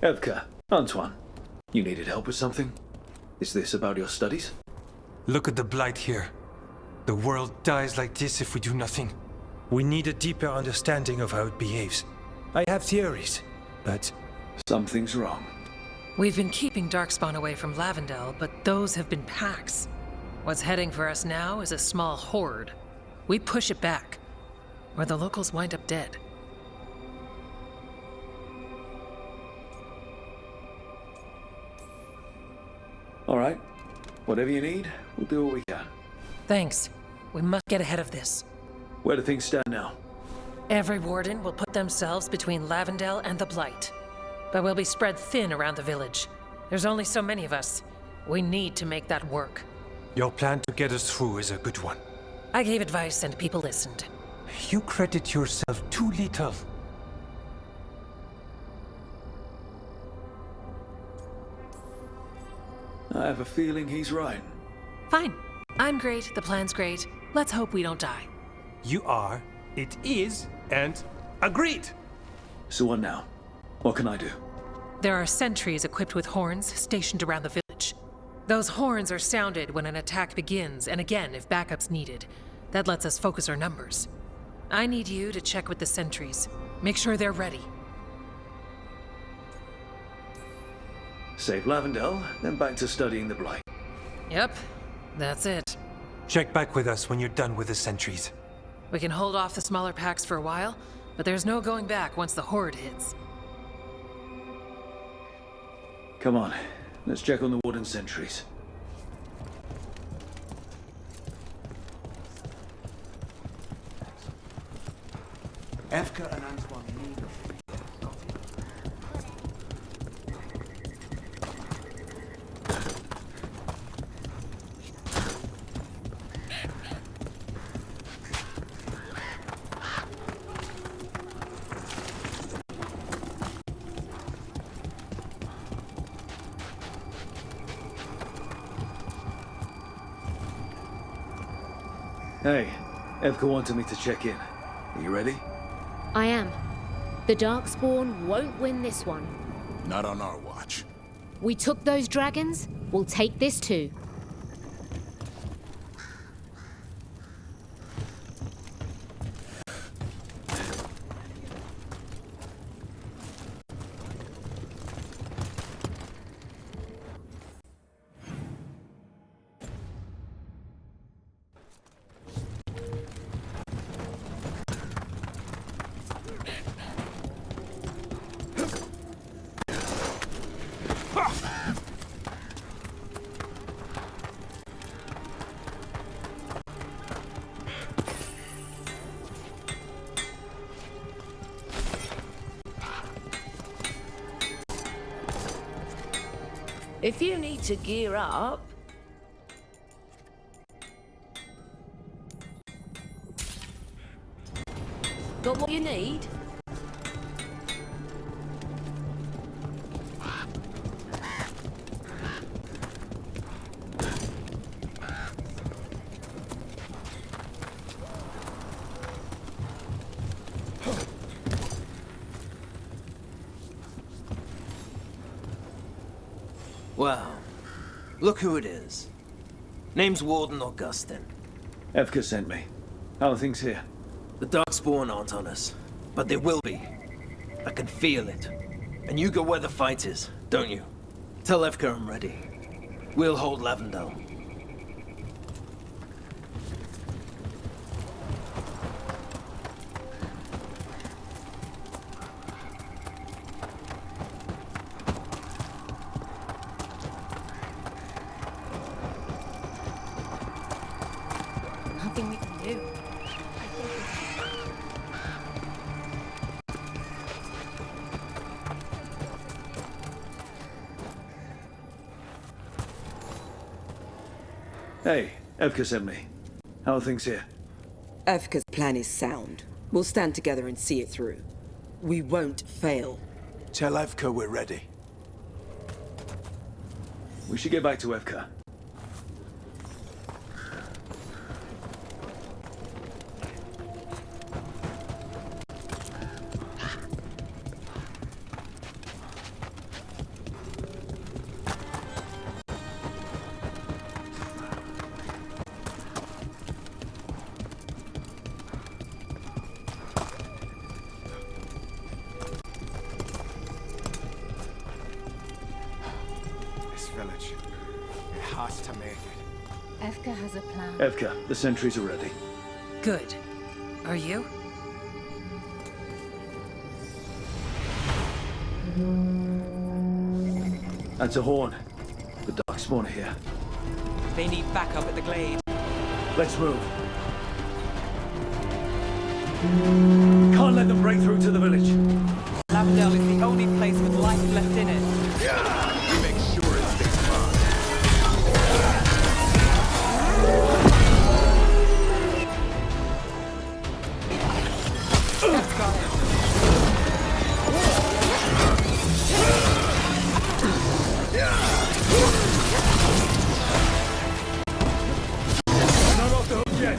Evka, Antoine, you needed help with something? Is this about your studies? Look at the blight here. The world dies like this if we do nothing. We need a deeper understanding of how it behaves. I have theories, but... Something's wrong. We've been keeping Darkspawn away from Lavendel, but those have been packs. What's heading for us now is a small horde. We push it back, or the locals wind up dead. All right. Whatever you need, we'll do what we can. Thanks. We must get ahead of this. Where do things stand now? Every warden will put themselves between Lavendel and the Blight. But we'll be spread thin around the village. There's only so many of us. We need to make that work. Your plan to get us through is a good one. I gave advice and people listened. You credit yourself too little. I have a feeling he's right. Fine. I'm great, the plan's great. Let's hope we don't die. You are, it is, and agreed! So what now? What can I do? There are sentries equipped with horns stationed around the village. Those horns are sounded when an attack begins, and again if backup's needed. That lets us focus our numbers. I need you to check with the sentries. Make sure they're ready. Save Lavendel, then back to studying the Blight. Yep, that's it. Check back with us when you're done with the sentries. We can hold off the smaller packs for a while, but there's no going back once the horde hits. Come on, let's check on the warden sentries. Evka and Antoine need us. Hey, Evka wanted me to check in. Are you ready? I am. The Darkspawn won't win this one. Not on our watch. We took those dragons, we'll take this too. If you need to gear up... Got what you need? Wow. Look who it is. Name's Warden Augustin. Evka sent me. How are things here? The Darkspawn aren't on us, but they will be. I can feel it. And you go where the fight is, don't you? Tell Evka I'm ready. We'll hold Lavendel. Nothing we can do. Hey, Evka sent me. How are things here? Evka's plan is sound. We'll stand together and see it through. We won't fail. Tell Evka we're ready. We should get back to Evka. village. It has to make it. Efka has a plan. Evka, the sentries are ready. Good. Are you? That's a horn. The Darkspawn are here. They need backup at the glade. Let's move. Can't let them break through to the village. Lavendale is the only place with life left in it. We make sure it stays calm. That's got it. Not off the hook yet.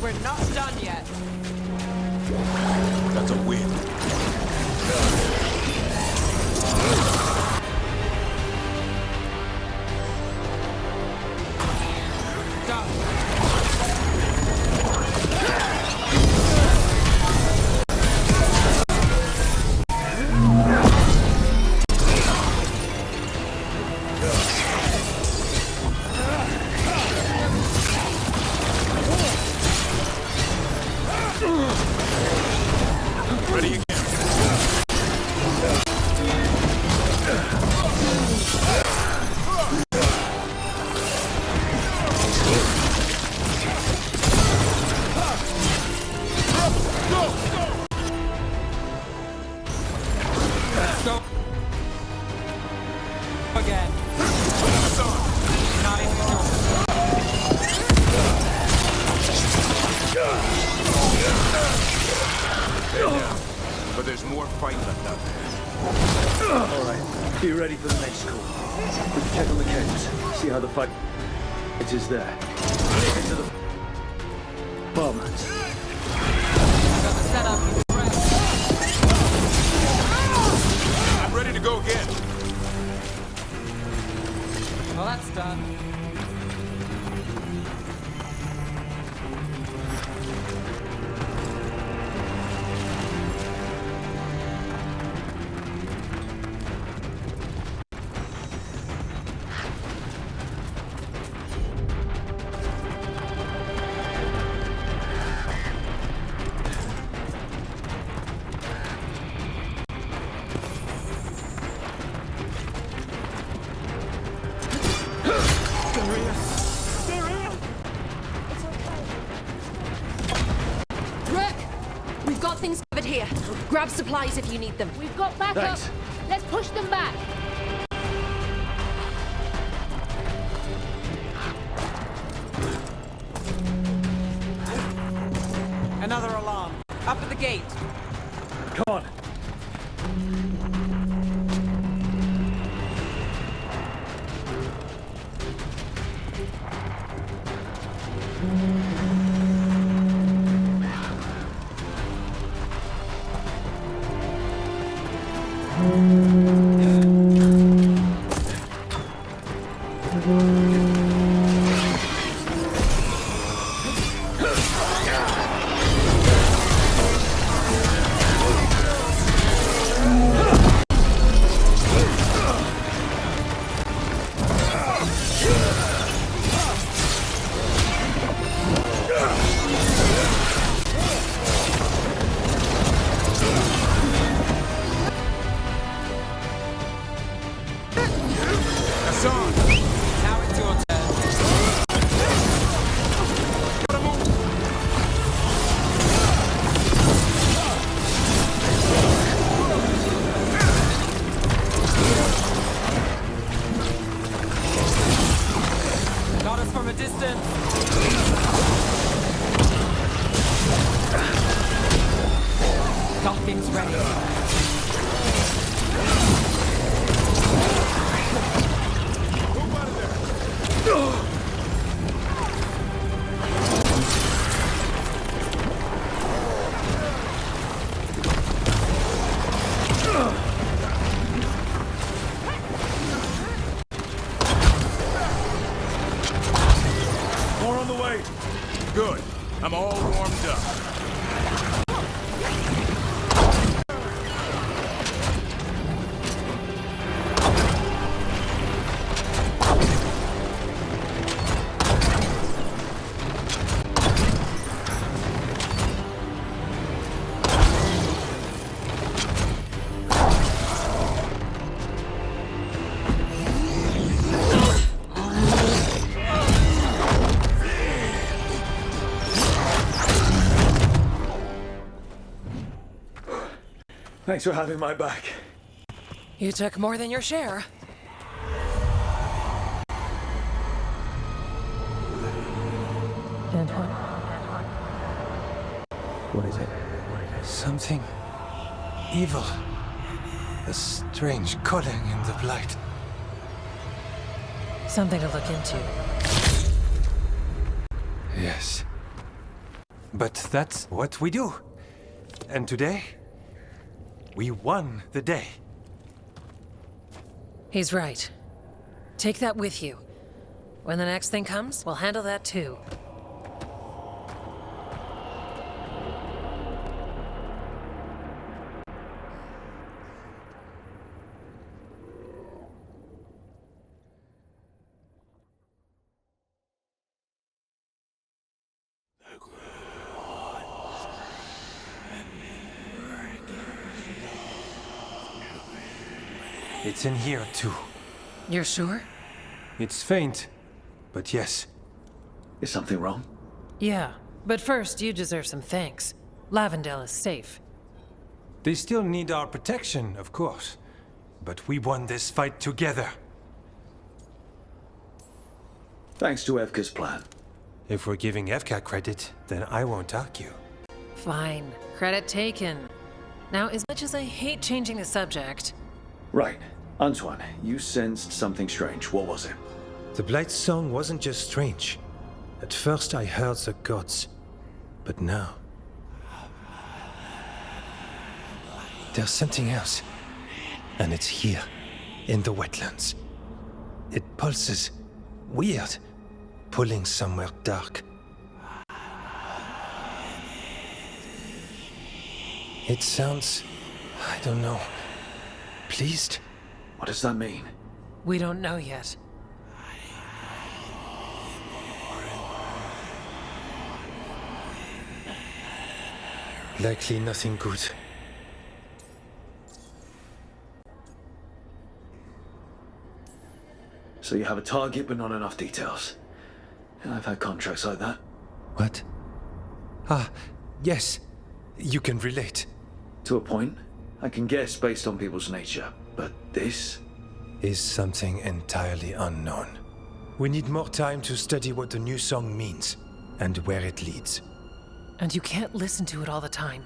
We're not done yet. That's a win. Ready again. Go. Again. Not even But there's more fight left out there. All right, be ready for the next call. We can check on the caves, see how the fight it is there. Into the farmlands. got the setup. I'm ready to go again. Well, that's done. We've got things covered here. Grab supplies if you need them. We've got backup. Thanks. Let's push them back. Another alarm. Up at the gate. Come on. distance. Nothing's ready. More on the way. Good. I'm all warmed up. Thanks for having my back. You took more than your share. Antoine? What is it? Something evil. A strange calling in the blight. Something to look into. Yes. But that's what we do. And today, we won the day. He's right. Take that with you. When the next thing comes, we'll handle that too. It's in here too. You're sure? It's faint, but yes. Is something wrong? Yeah, but first you deserve some thanks. Lavendale is safe. They still need our protection, of course. But we won this fight together. Thanks to Evka's plan. If we're giving Evka credit, then I won't argue. Fine. Credit taken. Now, as much as I hate changing the subject... Right. Antoine, you sensed something strange. What was it? The Blight's song wasn't just strange. At first I heard the gods. But now... there's something else. And it's here, in the wetlands. It pulses. Weird. Pulling somewhere dark. It sounds... I don't know. Pleased? What does that mean? We don't know yet. Likely nothing good. So you have a target but not enough details. I've had contracts like that. What? Ah, yes. You can relate. To a point. I can guess based on people's nature. But this? Is something entirely unknown. We need more time to study what the new song means, and where it leads. And you can't listen to it all the time.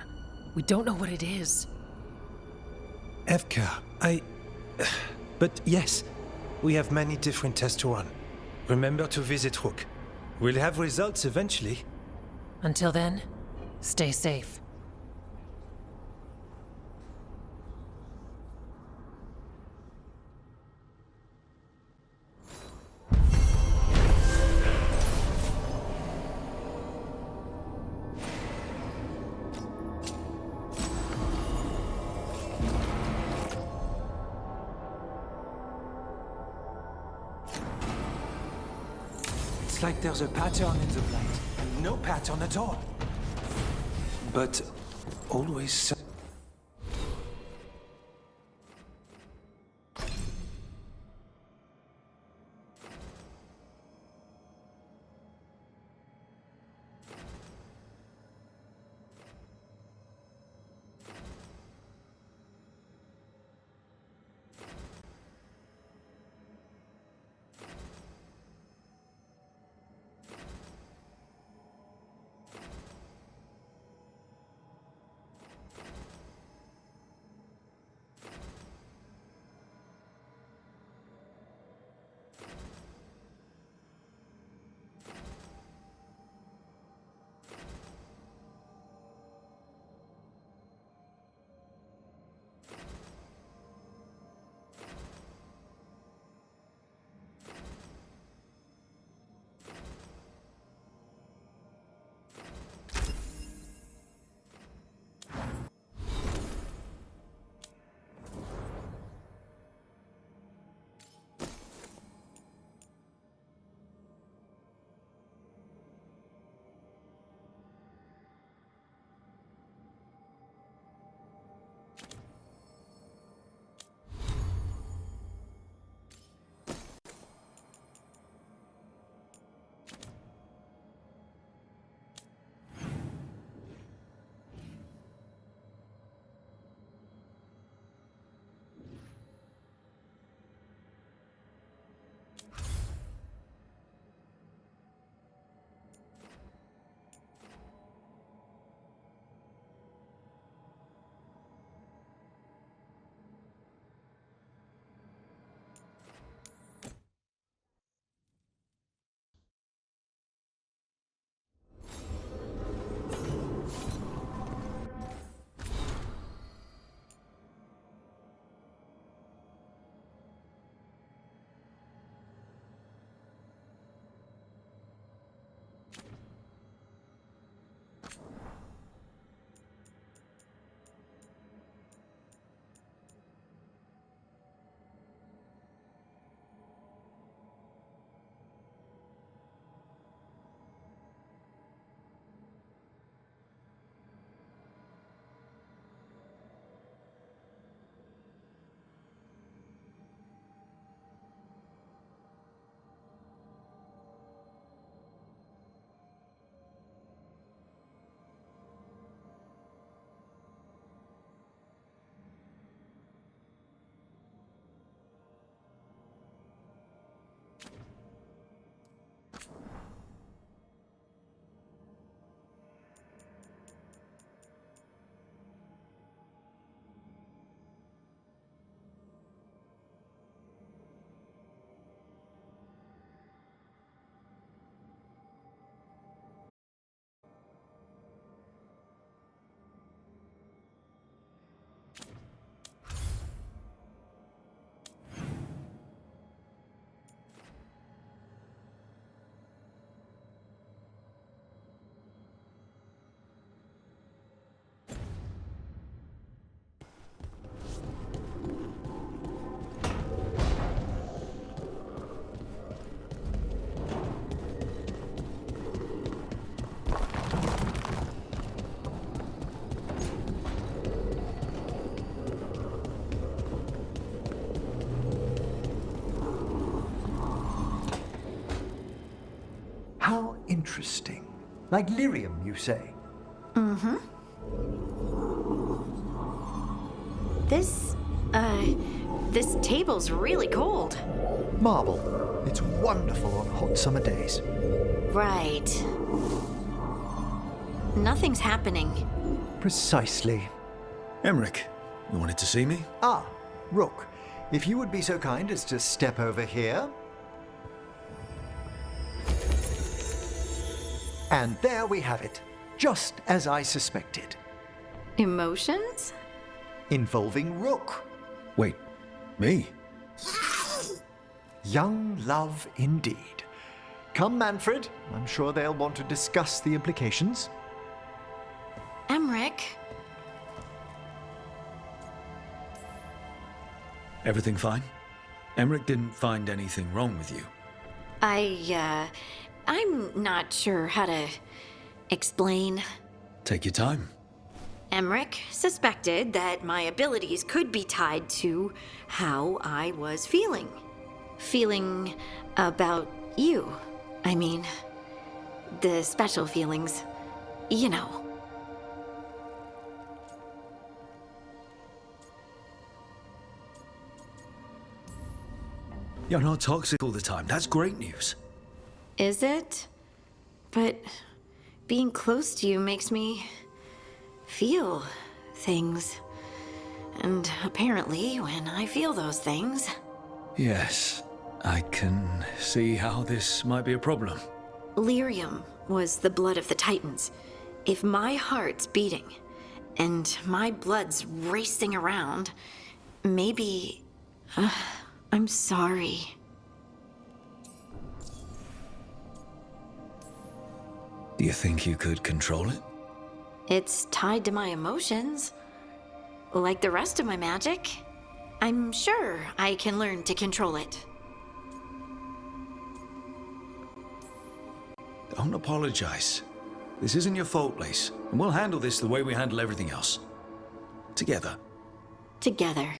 We don't know what it is. Evka, But yes, we have many different tests to run. Remember to visit Rook. We'll have results eventually. Until then, stay safe. It's like there's a pattern in the blight. No pattern at all. But always... How interesting. Like lyrium, you say? Mm-hmm. This table's really cold. Marble. It's wonderful on hot summer days. Right. Nothing's happening. Precisely. Emmerich, you wanted to see me? Ah, Rook. If you would be so kind as to step over here. And there we have it. Just as I suspected. Emotions? Involving Rook. Wait, me? Young love indeed. Come, Manfred. I'm sure they'll want to discuss the implications. Emmerich? Everything fine? Emmerich didn't find anything wrong with you. I'm not sure how to explain. Take your time. Emmerich suspected that my abilities could be tied to how I was feeling. Feeling about you. I mean, the special feelings. You know. You're not toxic all the time. That's great news. Is it? But being close to you makes me feel things. And apparently, when I feel those things... Yes, I can see how this might be a problem. Lyrium was the blood of the Titans. If my heart's beating, and my blood's racing around, maybe... I'm sorry. Do you think you could control it? It's tied to my emotions. Like the rest of my magic. I'm sure I can learn to control it. Don't apologize. This isn't your fault, Lace. And we'll handle this the way we handle everything else. Together. Together.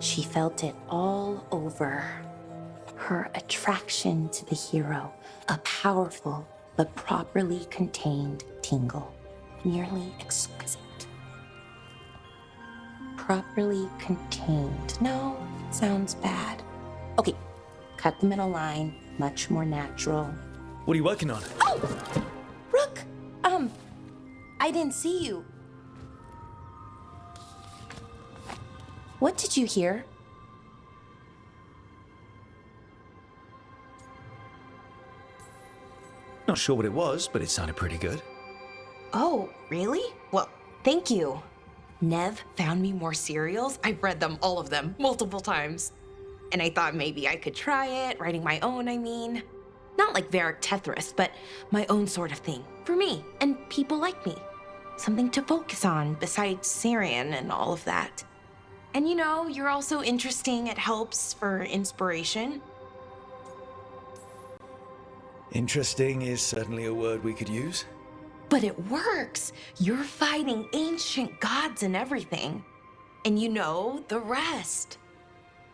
She felt it all over. Her attraction to the hero, a powerful but properly contained tingle, nearly exquisite. Properly contained. No, sounds bad. Okay, cut the middle line, much more natural. What are you working on? Oh! Rook! I didn't see you. What did you hear? Not sure what it was, but it sounded pretty good. Oh, really? Well, thank you. Nev found me more serials. I've read them, all of them, multiple times. And I thought maybe I could try it, writing my own, I mean. Not like Varric Tethris, but my own sort of thing. For me, and people like me. Something to focus on besides Syrian and all of that. And you know, you're also interesting. It helps for inspiration. Interesting is certainly a word we could use. But it works. You're fighting ancient gods and everything. And you know the rest.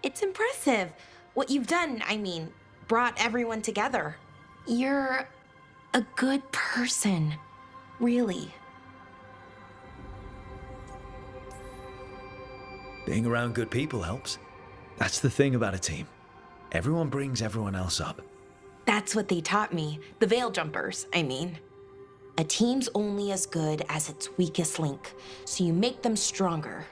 It's impressive. What you've done, I mean, brought everyone together. You're a good person. Really. Being around good people helps. That's the thing about a team. Everyone brings everyone else up. That's what they taught me. The veil jumpers, I mean. A team's only as good as its weakest link, so you make them stronger.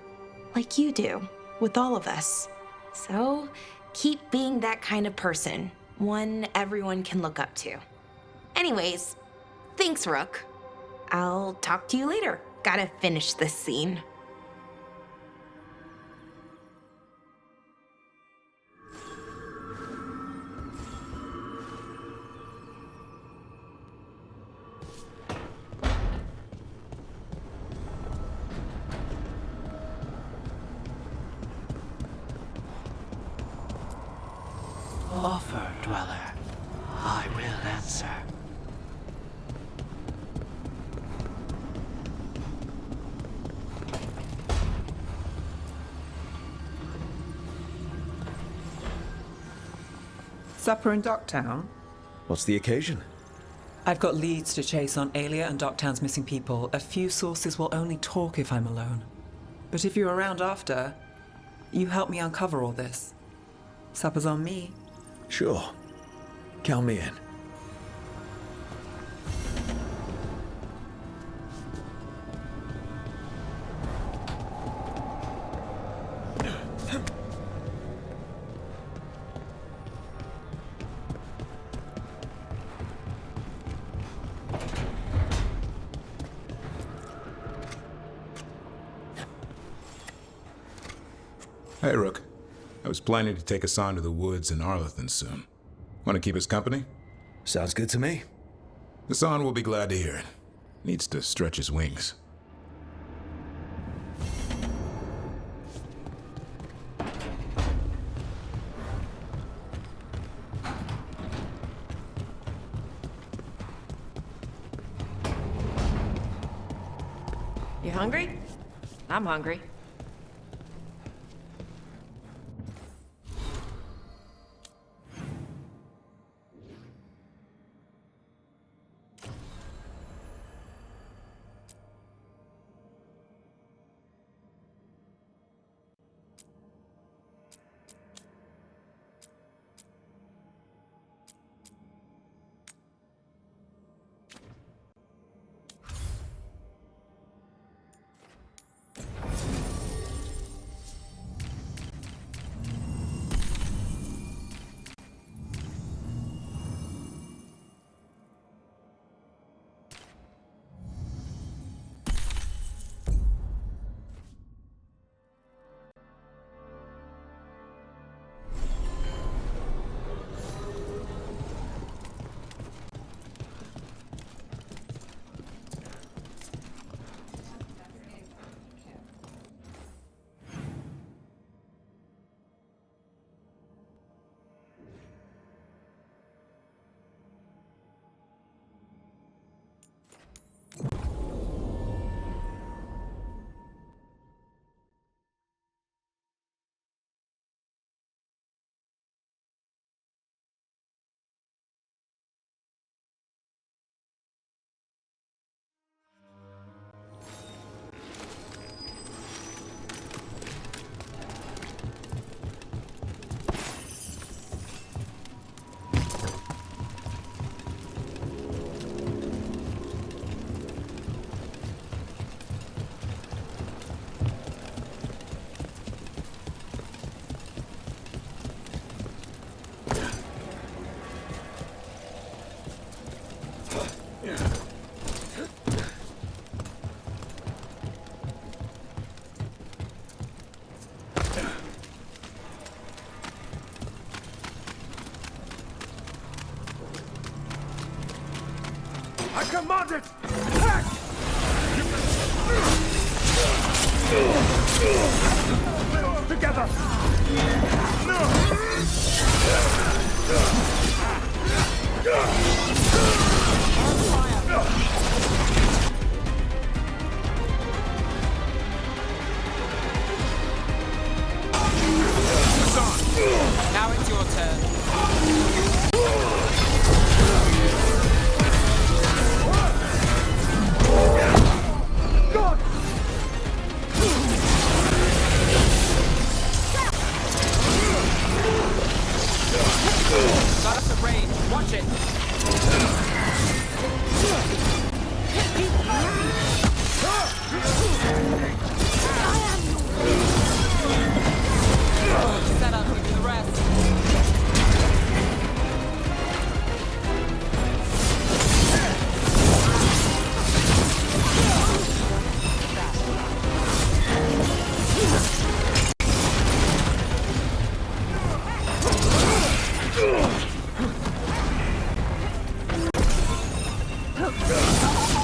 Like you do, with all of us. So, keep being that kind of person. One everyone can look up to. Anyways, thanks, Rook. I'll talk to you later. Gotta finish this scene. Offer, Dweller. I will answer. Supper in Docktown? What's the occasion? I've got leads to chase on Alia and Docktown's missing people. A few sources will only talk if I'm alone. But if you're around after, you help me uncover all this. Supper's on me. Sure. Count me in. Hey, Rook. I was planning to take us on to the woods in Arlethan soon. Want to keep us company? Sounds good to me. Hassan will be glad to hear it. Needs to stretch his wings. You hungry? I'm hungry. I command it! Attack! Together! Now it's your turn. God! Got us a range. Watch it.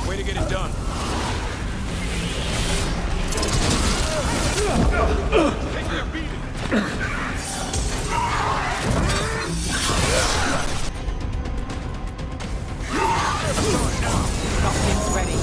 Way to get it done. Take their beating. Nothing's ready.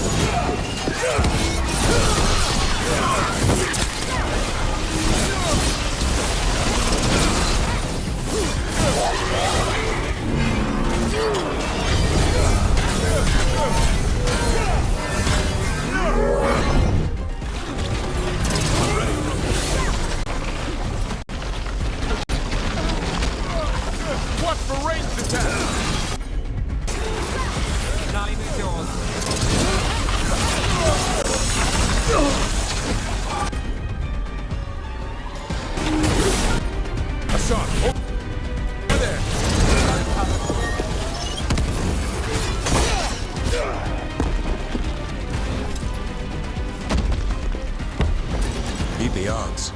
Watch for ranged attack. Not even yours. Hassan, over there. Beat the odds.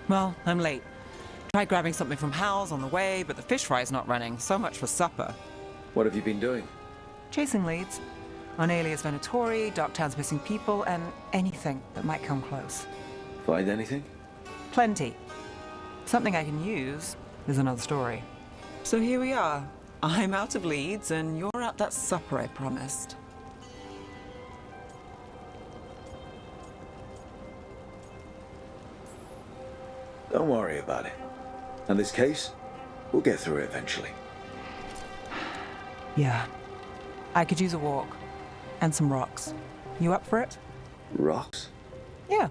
Well, I'm late. Tried grabbing something from Hal's on the way, but the fish fry's not running. So much for supper. What have you been doing? Chasing leads. On Alias Venatori, Darktown's missing people, and anything that might come close. Find anything? Plenty. Something I can use is another story. So here we are. I'm out of leads, and you're out that supper I promised. Don't worry about it. And this case, we'll get through it eventually. Yeah. I could use a walk. And some rocks. You up for it? Rocks? Yeah.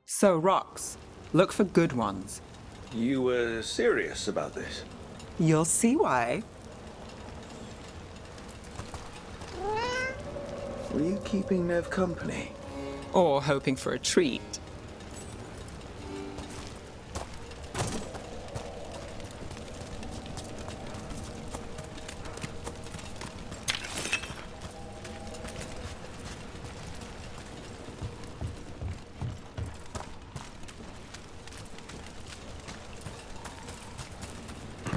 So, rocks. Look for good ones. You were serious about this? You'll see why. Were you keeping Nev company? Or hoping for a treat.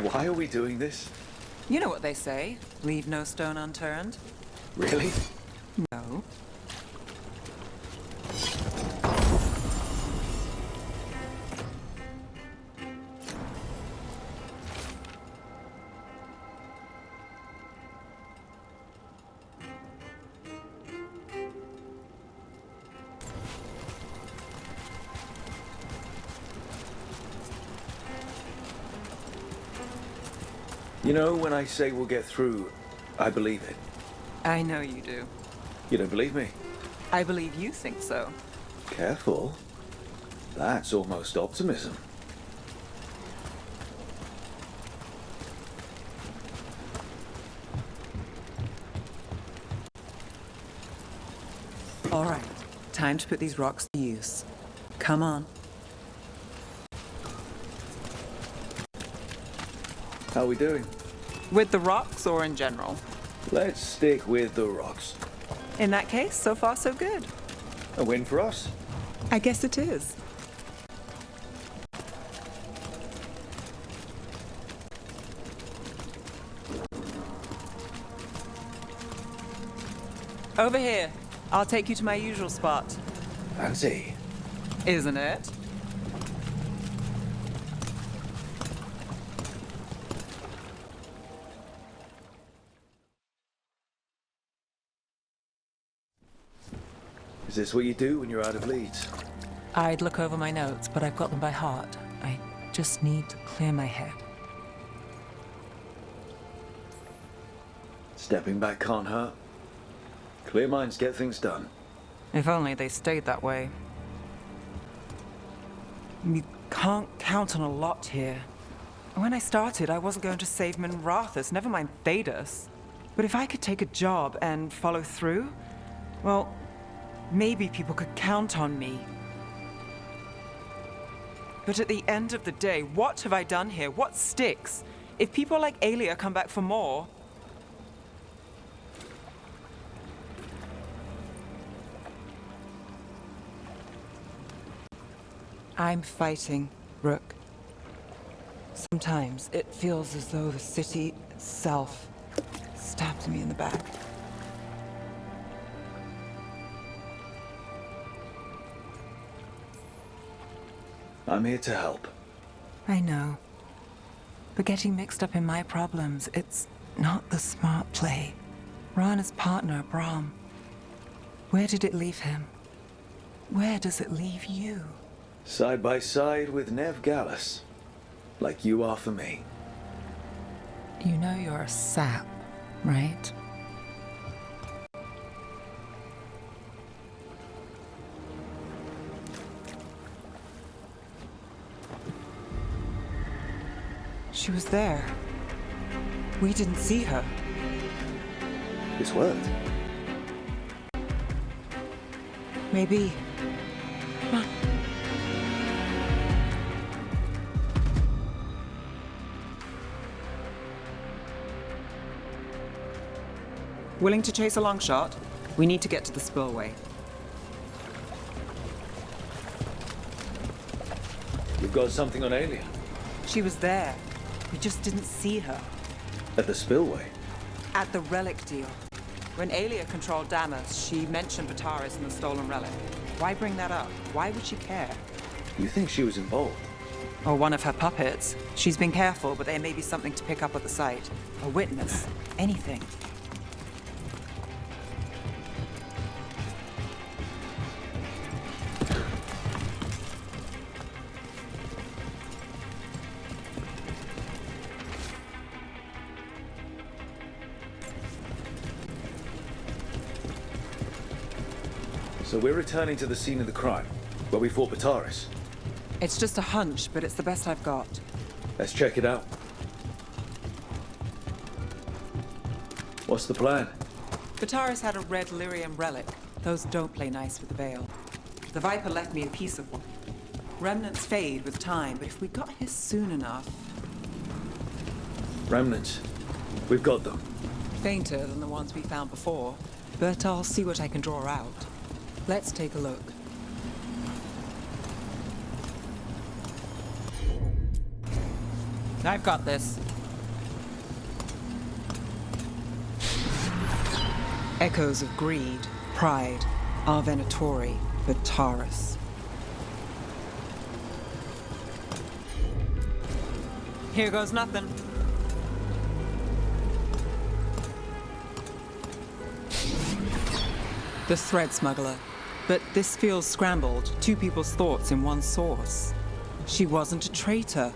Why are we doing this? You know what they say, leave no stone unturned. Really? No. You know, when I say we'll get through, I believe it. I know you do. You don't believe me? I believe you think so. Careful. That's almost optimism. All right, time to put these rocks to use. Come on. How are we doing? With the rocks or in general? Let's stick with the rocks. In that case, so far so good. A win for us? I guess it is. Over here. I'll take you to my usual spot. Fancy. Isn't it? Is this what you do when you're out of leads? I'd look over my notes, but I've got them by heart. I just need to clear my head. Stepping back can't hurt. Clear minds get things done. If only they stayed that way. You can't count on a lot here. When I started, I wasn't going to save Minrathus, never mind Thedas. But if I could take a job and follow through, well, maybe people could count on me. But at the end of the day, what have I done here? What sticks? If people like Aelia come back for more... I'm fighting, Rook. Sometimes it feels as though the city itself stabbed me in the back. I'm here to help. I know. But getting mixed up in my problems, it's not the smart play. Rana's partner, Brahm. Where did it leave him? Where does it leave you? Side by side with Nev Gallus. Like you are for me. You know you're a sap, right? She was there. We didn't see her. It's worked. Maybe. Come on. Willing to chase a long shot? We need to get to the spillway. You've got something on Aelia? She was there. We just didn't see her. At the spillway? At the relic deal. When Aelia controlled Damas, she mentioned Bataris and the stolen relic. Why bring that up? Why would she care? You think she was involved? Or one of her puppets. She's been careful, but there may be something to pick up at the site. A witness. Anything. So we're returning to the scene of the crime, where we fought Bataris. It's just a hunch, but it's the best I've got. Let's check it out. What's the plan? Bataris had a red lyrium relic. Those don't play nice with the Veil. The Viper left me a piece of one. Remnants fade with time, but if we got here soon enough... Remnants. We've got them. Fainter than the ones we found before, but I'll see what I can draw out. Let's take a look. I've got this. Echoes of greed, pride, our Venatori, Bataris. Here goes nothing. The thread smuggler. But this feels scrambled. Two people's thoughts in one source. She wasn't a traitor.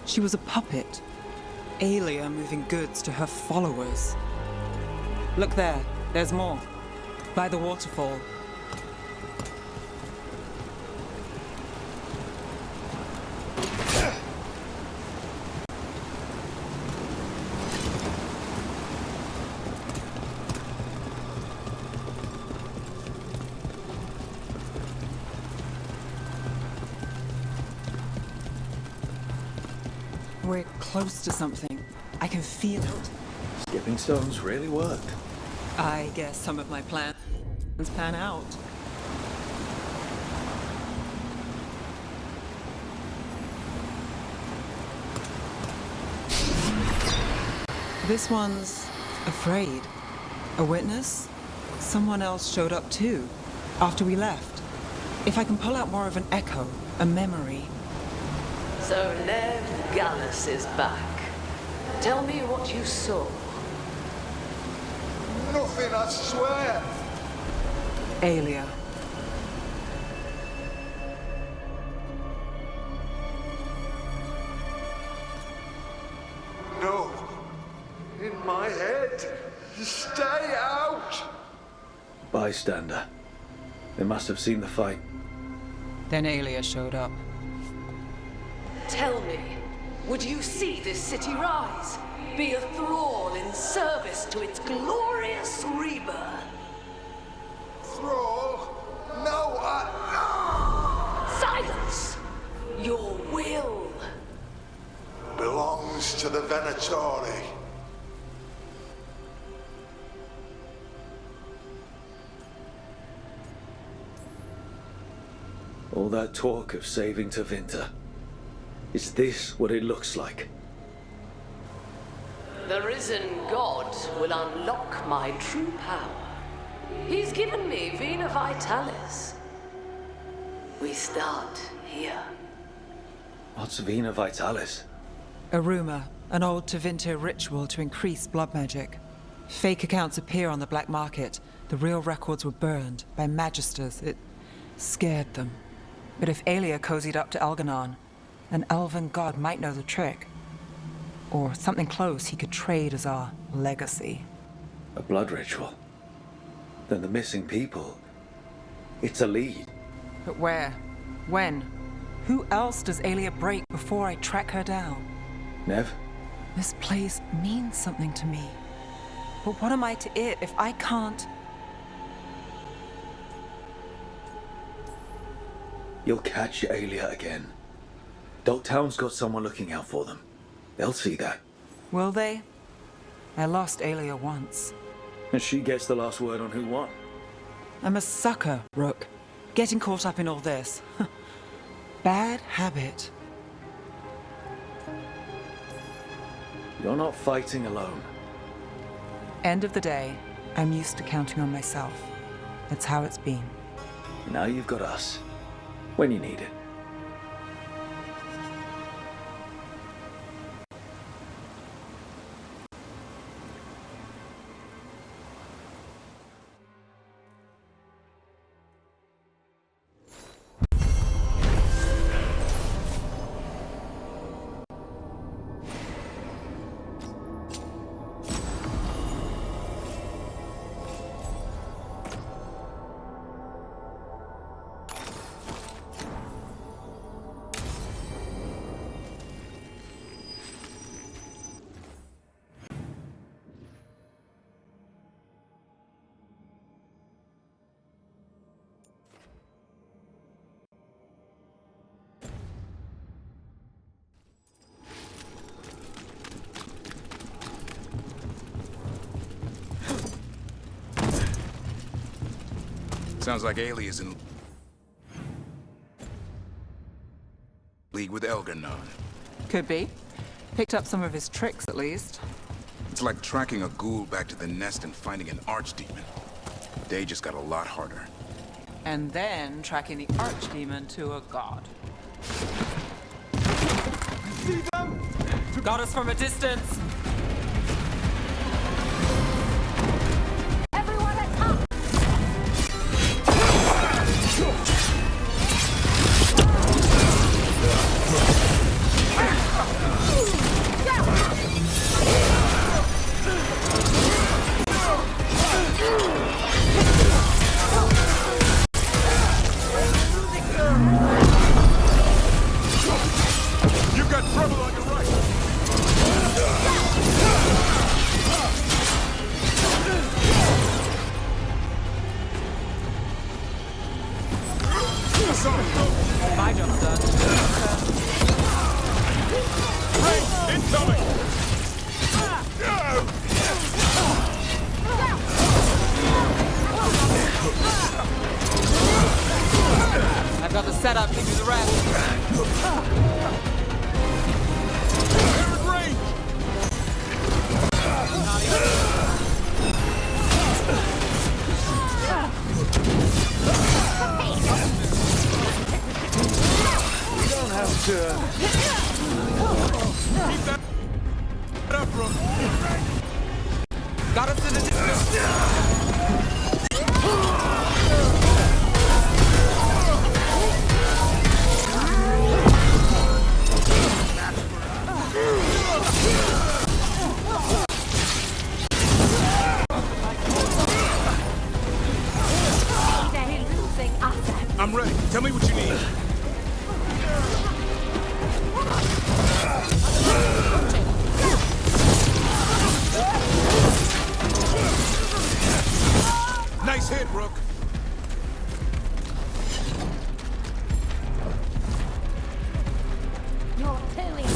She was a puppet. Aelia moving goods to her followers. Look there. There's more. By the waterfall. We're close to something. I can feel it. Skipping stones really worked. I guess some of my plan. pan out. This one's afraid. A witness? Someone else showed up too, after we left. If I can pull out more of an echo, a memory. So Ned Gallus is back. Tell me what you saw. Nothing, I swear. Aelia. No. In my head. Stay out. Bystander. They must have seen the fight. Then Aelia showed up. Tell me, would you see this city rise? Be a thrall in service to its glorious rebirth? Thrall? No, Silence! Your will belongs to the Venatori. All that talk of saving Tevinter. Is this what it looks like? The risen god will unlock my true power. He's given me Vena Vitalis. We start here. What's Vena Vitalis? A rumor, an old Tevinter ritual to increase blood magic. Fake accounts appear on the black market. The real records were burned by magisters. It scared them. But if Aelia cozied up to Algernon, an elven god might know the trick. Or something close he could trade as our legacy. A blood ritual? Then the missing people... It's a lead. But where? When? Who else does Aelia break before I track her down? Nev? This place means something to me. But what am I to it if I can't... You'll catch Aelia again. Dogtown's got someone looking out for them. They'll see that. Will they? I lost Aelia once. And she gets the last word on who won. I'm a sucker, Rook. Getting caught up in all this. Bad habit. You're not fighting alone. End of the day, I'm used to counting on myself. That's how it's been. Now you've got us. When you need it. Sounds like Aelia's in league with Elgernon. Could be. Picked up some of his tricks, at least. It's like tracking a ghoul back to the nest and finding an archdemon. Day just got a lot harder. And then tracking the archdemon to a god. See them? Got us from a distance! You've got trouble on your right. My job's done. Rain incoming! I'll give you the rest. We don't have to... Keep that up, bro. Got us in the distance. I'm ready. Tell me what you need. Nice hit, Rook. You're killing.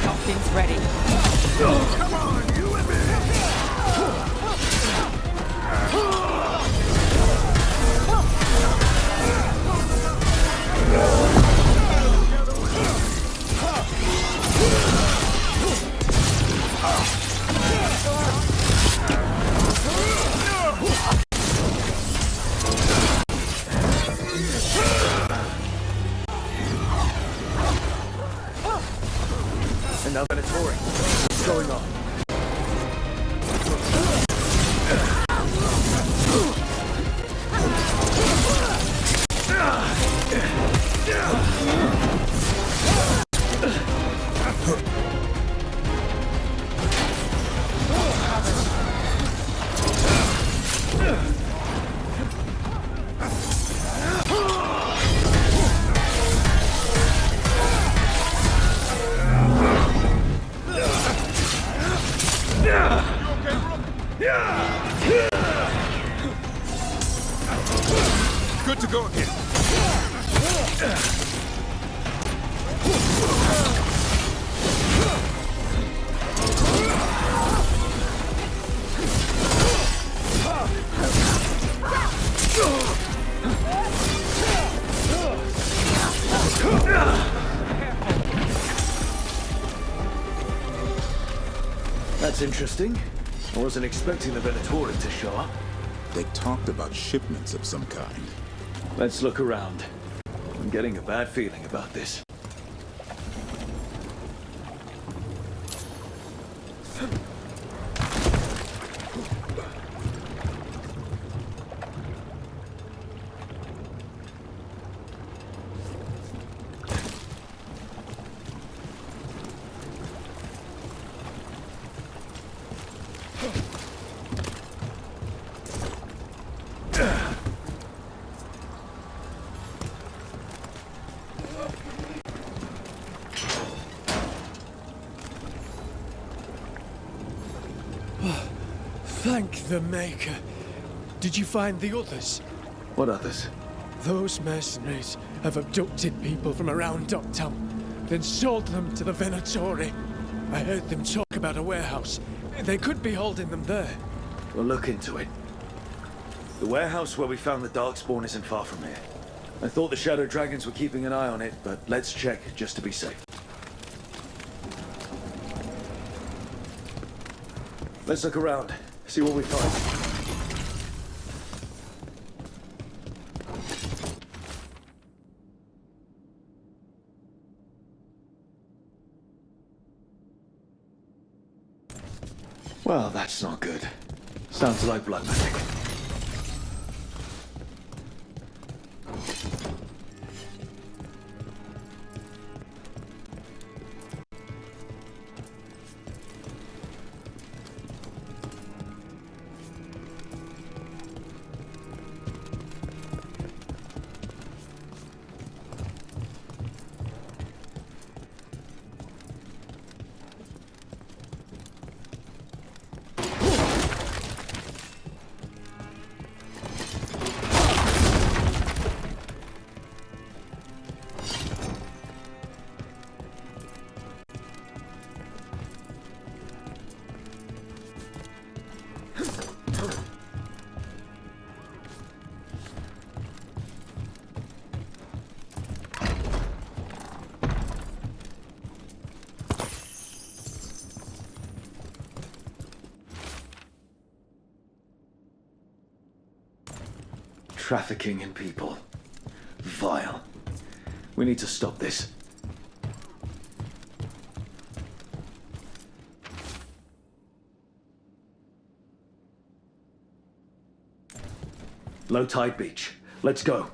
Something's ready. Come on, you and me. And now Venatori. What's going on? Good to go again. That's interesting. I wasn't expecting the Venatori to show up. They talked about shipments of some kind. Let's look around. I'm getting a bad feeling about this. Thank the Maker. Did you find the others? What others? Those mercenaries have abducted people from around Docktown, then sold them to the Venatori. I heard them talk about a warehouse. They could be holding them there. We'll look into it. The warehouse where we found the Darkspawn isn't far from here. I thought the Shadow Dragons were keeping an eye on it, but let's check just to be safe. Let's look around, see what we find. Well, that's not good. Sounds like blood magic. trafficking in people. Vile. We need to stop this. Low tide beach. Let's go.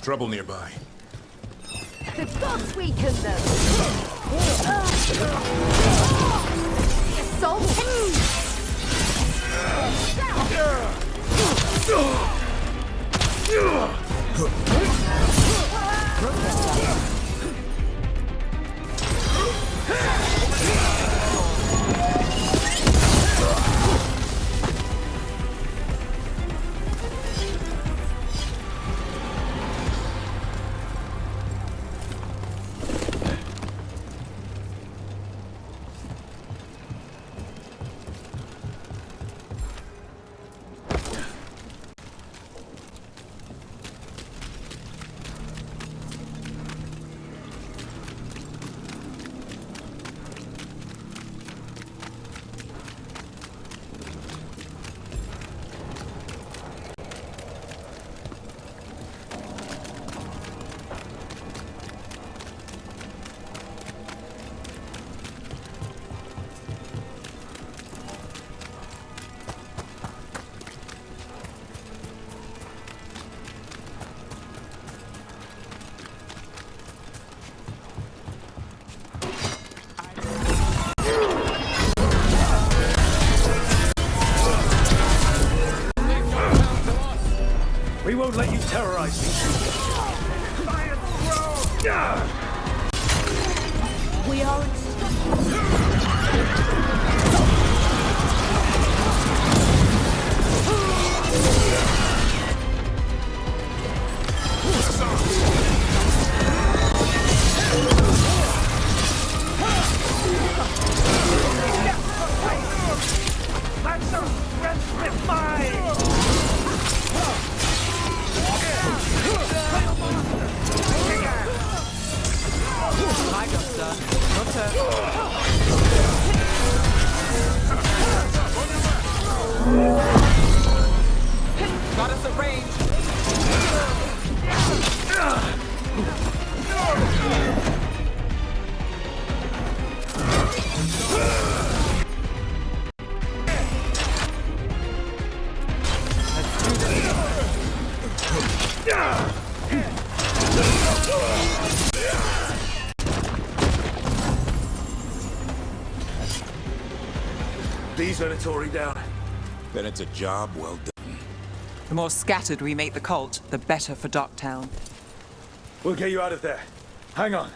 Trouble nearby. The gods weaken them! Assault! We won't let you terrorize these people. We are Got us at range. These Venatori down. Then it's a job well done. The more scattered we make the cult, the better for Docktown. We'll get you out of there. Hang on.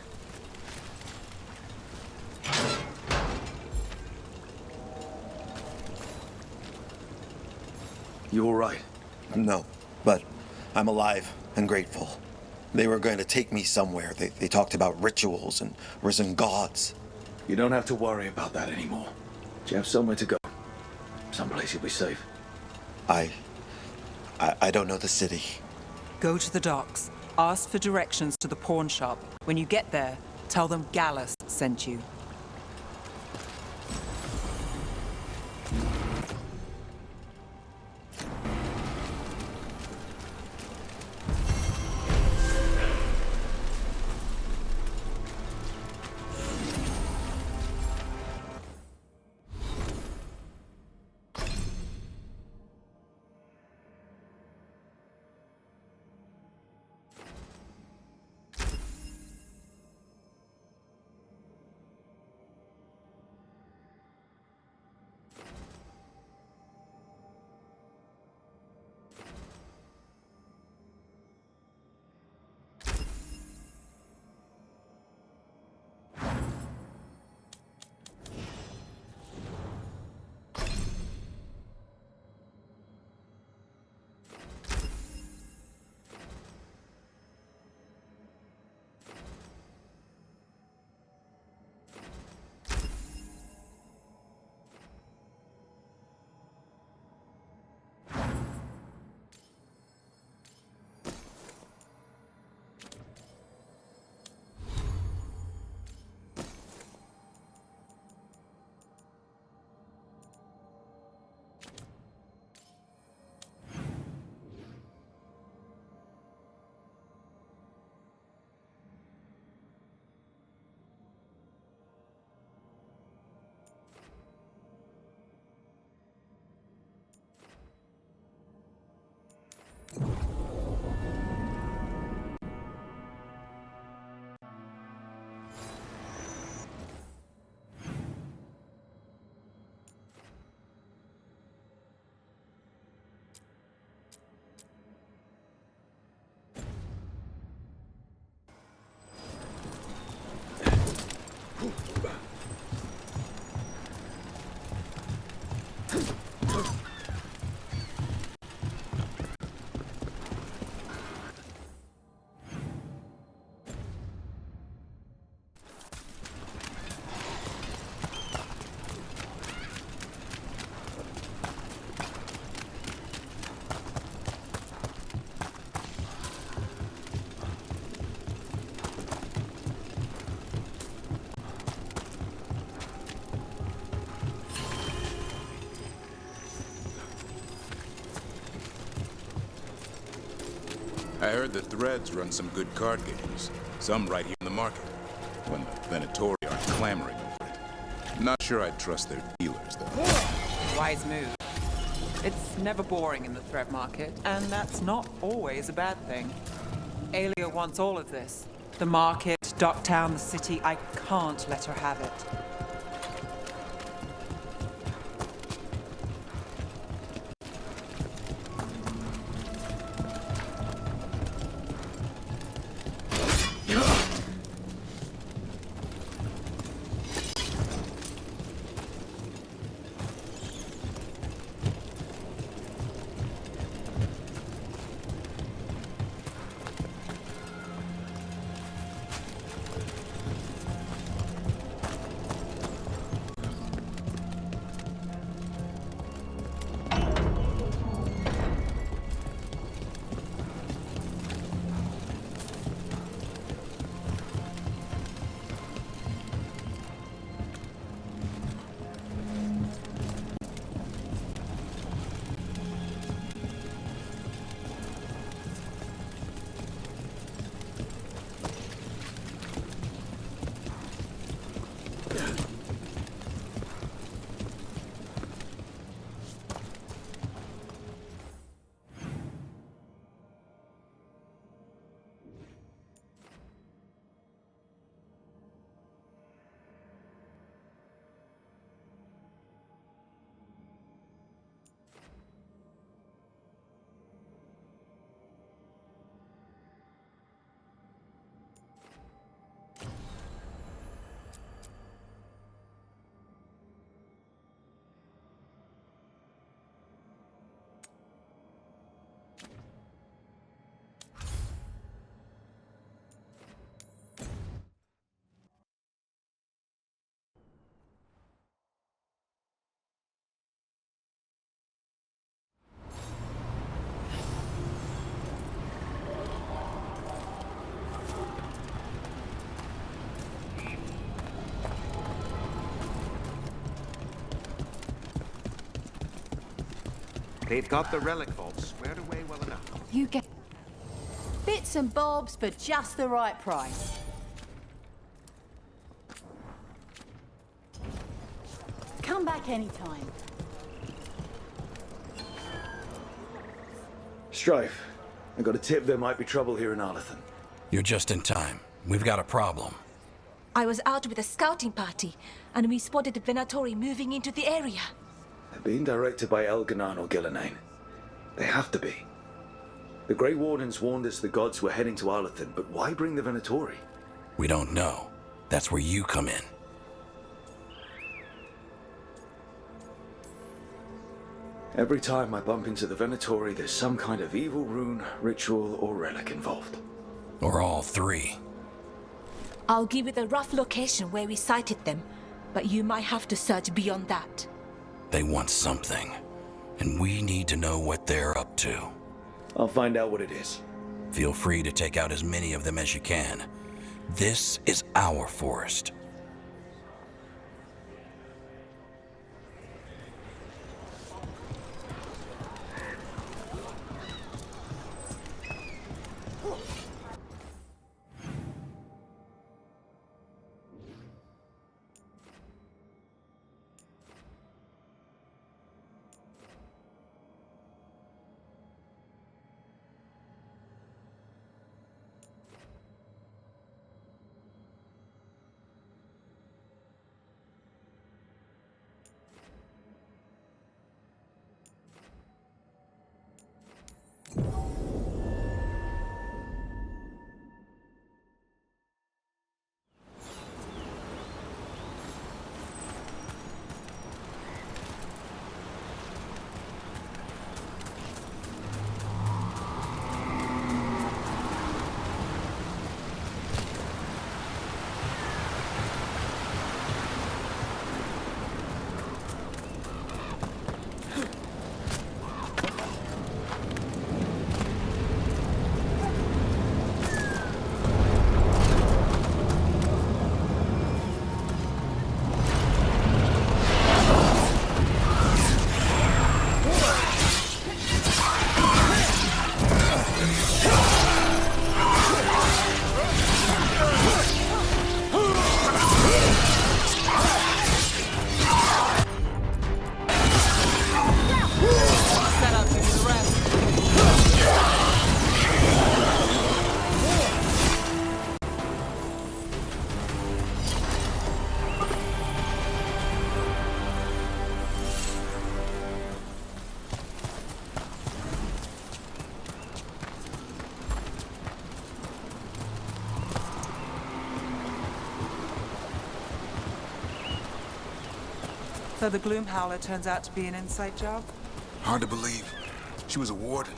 You all right? No, but I'm alive and grateful. They were going to take me somewhere. They talked about rituals and risen gods. You don't have to worry about that anymore. You have somewhere to go. Someplace you'll be safe. I don't know the city. Go to the docks. Ask for directions to the pawn shop. When you get there, tell them Gallus sent you. I heard the Threads run some good card games. Some right here in the market. When the Venatori aren't clamoring over it. Not sure I'd trust their dealers, though. Wise move. It's never boring in the threat market, and that's not always a bad thing. Aelia wants all of this. The market, Docktown, the city. I can't let her have it. They've got the relic vault squared away well enough. You get bits and bobs for just the right price. Come back anytime. Strife, I got a tip there might be trouble here in Arlethan. You're just in time. We've got a problem. I was out with a scouting party, and we spotted the Venatori moving into the area. They're being directed by Elganan or Gillenane. They have to be. The Grey Wardens warned us the gods were heading to Arlethan, but why bring the Venatori? We don't know. That's where you come in. Every time I bump into the Venatori, there's some kind of evil rune, ritual, or relic involved. Or all three. I'll give you the rough location where we sighted them, but you might have to search beyond that. They want something, and we need to know what they're up to. I'll find out what it is. Feel free to take out as many of them as you can. This is our forest. So the Gloom Howler turns out to be an inside job? Hard to believe. She was a warden.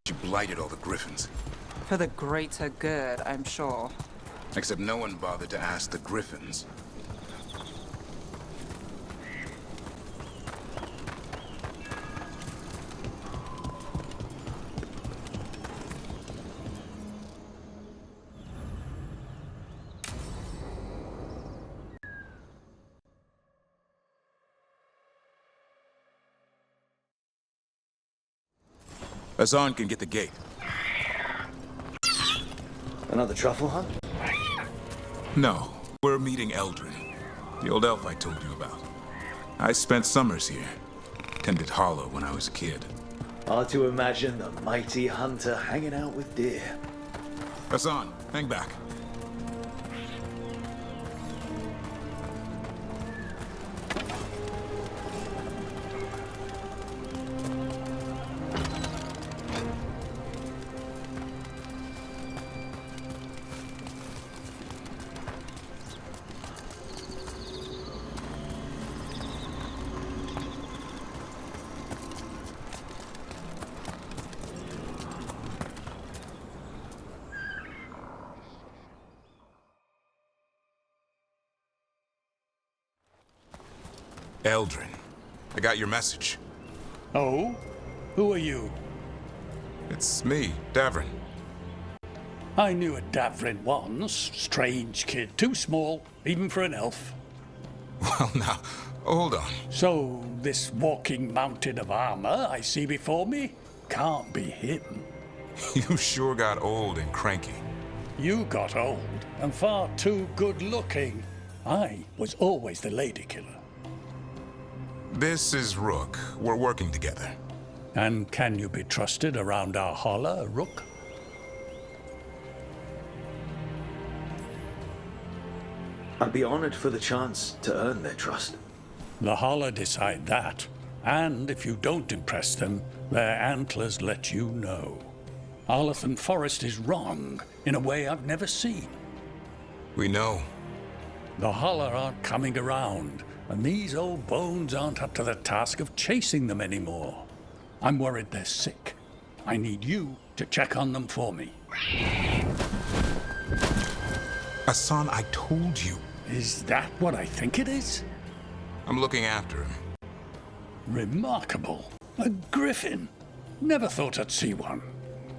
She blighted all the Griffins. For the greater good, I'm sure. Except no one bothered to ask the Griffins. Hassan can get the gate. Another truffle hunt? No, we're meeting Eldrin, the old elf I told you about. I spent summers here. Tended Hollow when I was a kid. Hard to imagine the mighty hunter hanging out with deer. Hassan, hang back. Eldrin, I got your message. Oh? Who are you? It's me, Davrin. I knew a Davrin once. Strange kid. Too small, even for an elf. Well, now, hold on. So, this walking mountain of armor I see before me can't be him. You sure got old and cranky. You got old and far too good looking. I was always the lady killer. This is Rook. We're working together. And can you be trusted around our holler, Rook? I'd be honored for the chance to earn their trust. The holler decide that. And if you don't impress them, their antlers let you know. Arlathan Forest is wrong in a way I've never seen. We know. The holler aren't coming around, and these old bones aren't up to the task of chasing them anymore. I'm worried they're sick. I need you to check on them for me. Hassan, I told you. Is that what I think it is? I'm looking after him. Remarkable. A griffin. Never thought I'd see one.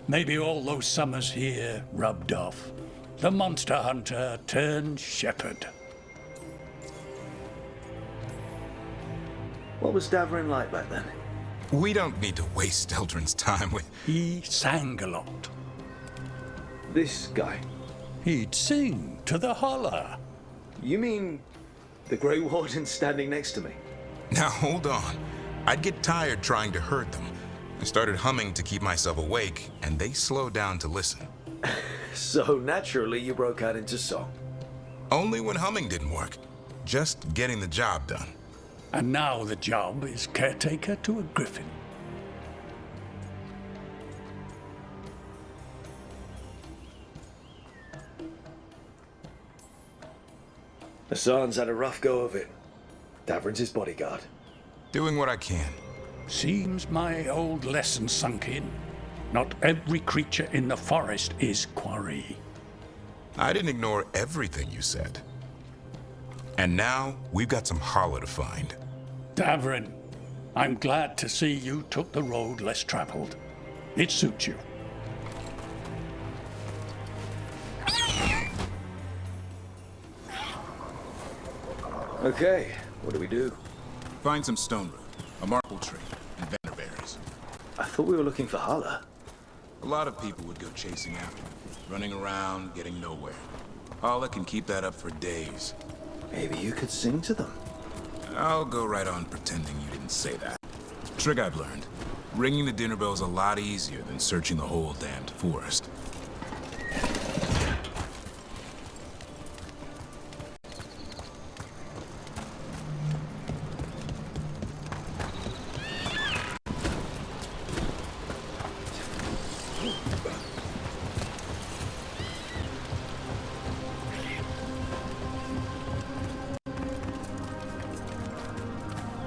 Maybe all those summers here rubbed off. The monster hunter turned shepherd. What was Davrin like back then? We don't need to waste Eldrin's time with... He sang a lot. This guy? He'd sing to the holler. You mean the Grey Warden standing next to me? Now, hold on. I'd get tired trying to herd them. I started humming to keep myself awake, and they slowed down to listen. So naturally, you broke out into song. Only when humming didn't work. Just getting the job done. And now the job is caretaker to a griffin. Hassan's had a rough go of it. Davrin's his bodyguard. Doing what I can. Seems my old lesson sunk in. Not every creature in the forest is quarry. I didn't ignore everything you said. And now, we've got some holler to find. Davrin, I'm glad to see you took the road less traveled. It suits you. Okay, what do we do? Find some stone root, a marble tree, and vanderberries. I thought we were looking for Hala. A lot of people would go chasing after him, running around, getting nowhere. Hala can keep that up for days. Maybe you could sing to them. I'll go right on pretending you didn't say that. Trick I've learned. Ringing the dinner bell's a lot easier than searching the whole damned forest.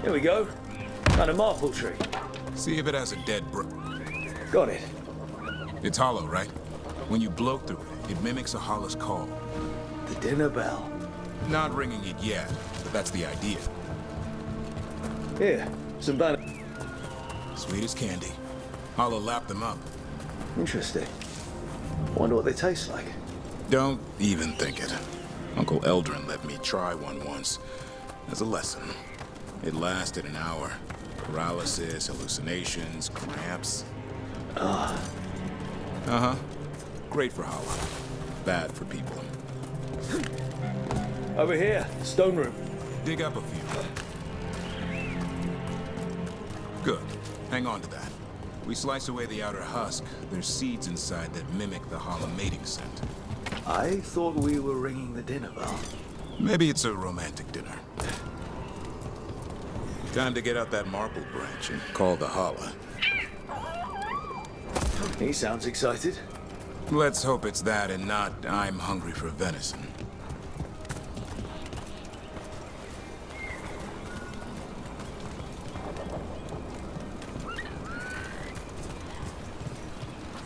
Here we go. And a marple tree. See if it has a dead Got it. It's hollow, right? When you blow through it, it mimics a hollow's call. The dinner bell. Not ringing it yet, but that's the idea. Here, some banner. Sweet as candy. Hollow lapped them up. Interesting. Wonder what they taste like. Don't even think it. Uncle Eldrin let me try one once. As a lesson. It lasted an hour. Paralysis, hallucinations, cramps. Uh-huh. Great for Hollow. Bad for people. Over here, stone room. Dig up a few. Good. Hang on to that. We slice away the outer husk. There's seeds inside that mimic the Hollow mating scent. I thought we were ringing the dinner bell. Maybe it's a romantic dinner. Time to get out that marble branch and call the Hollow. He sounds excited. Let's hope it's that and not I'm hungry for venison.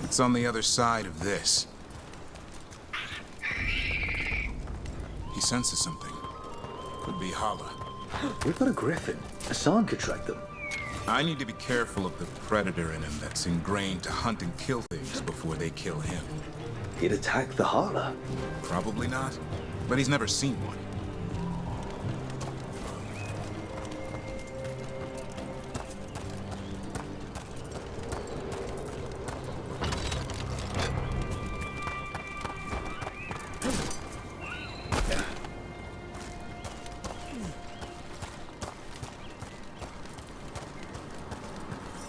It's on the other side of this. He senses something. Could be Hollow. We've got a griffin. Hassan could track them. I need to be careful of the predator in him that's ingrained to hunt and kill things before they kill him. He'd attack the Hala. Probably not, but he's never seen one.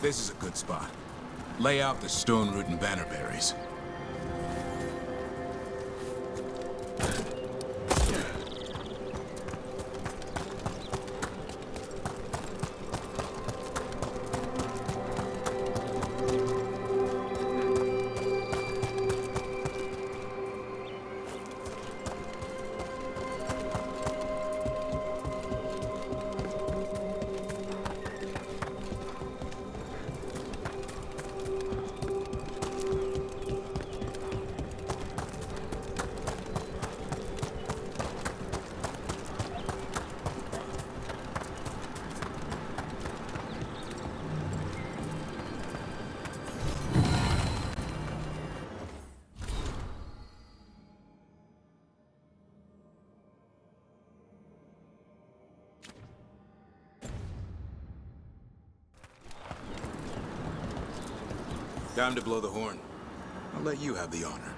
This is a good spot. Lay out the stone root and bannerberries. Time to blow the horn. I'll let you have the honor.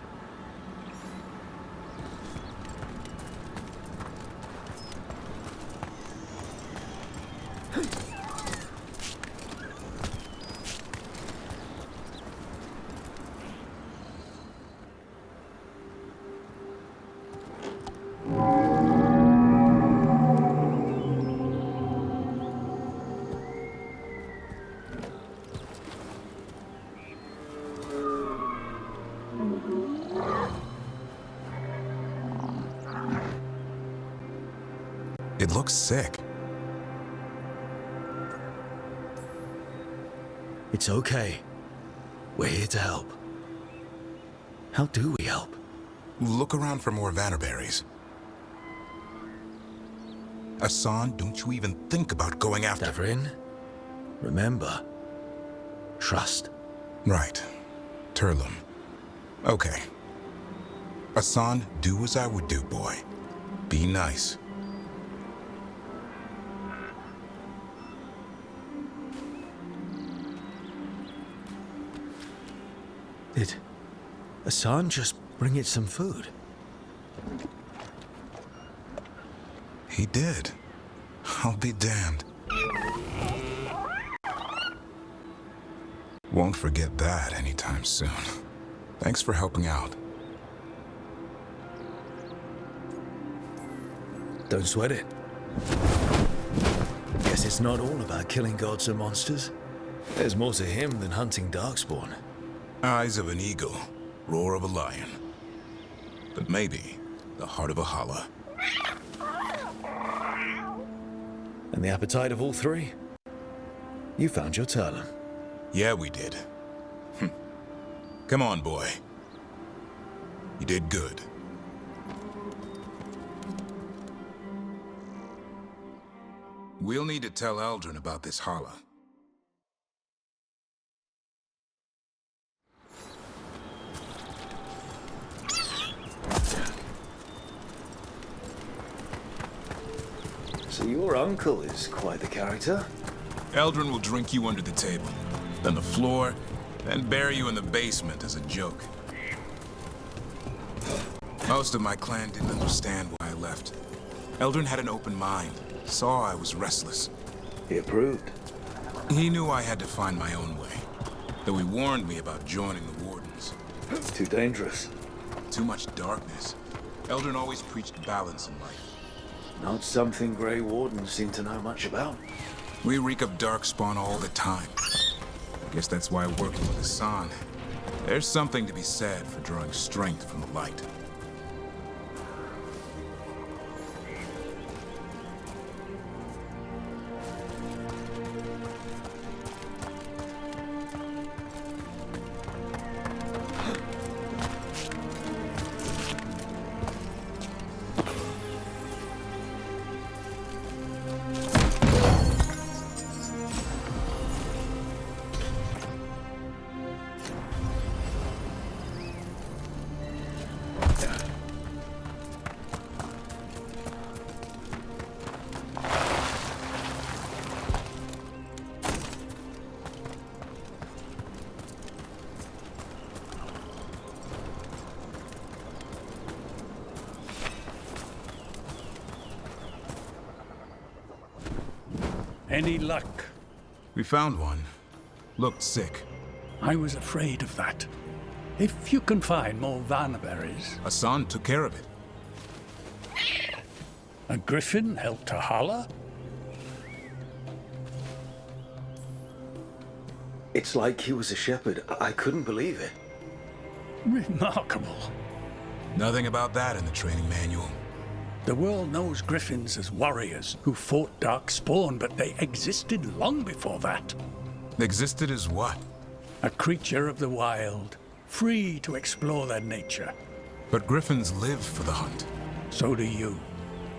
It looks sick. It's okay. We're here to help. How do we help? Look around for more vannerberries. Hassan, don't you even think about going after... Davrin, remember, trust. Right. Turlum. Okay. Hassan, do as I would do, boy. Be nice. Did Hassan just bring it some food? He did. I'll be damned. Won't forget that anytime soon. Thanks for helping out. Don't sweat it. Guess it's not all about killing gods and monsters. There's more to him than hunting Darkspawn. Eyes of an eagle, roar of a lion. But maybe the heart of a Hala. And the appetite of all three? You found your Talon. Yeah, we did. Come on, boy. You did good. We'll need to tell Eldrin about this holla. So your uncle is quite the character. Eldrin will drink you under the table, then the floor, then bury you in the basement as a joke. Most of my clan didn't understand why I left. Eldrin had an open mind, saw I was restless. He approved. He knew I had to find my own way, though he warned me about joining the Wardens. Too dangerous. Too much darkness. Eldrin always preached balance in life. Not something Grey Wardens seem to know much about. We reek of darkspawn all the time. I guess that's why working with Hassan, there's something to be said for drawing strength from the light. Any luck? We found one. Looked sick. I was afraid of that. If you can find more Vanaberries... Hassan took care of it. A griffin helped to holler? It's like he was a shepherd. I couldn't believe it. Remarkable. Nothing about that in the training manual. The world knows griffins as warriors who fought Darkspawn, but they existed long before that. Existed as what? A creature of the wild, free to explore their nature. But griffins live for the hunt. So do you.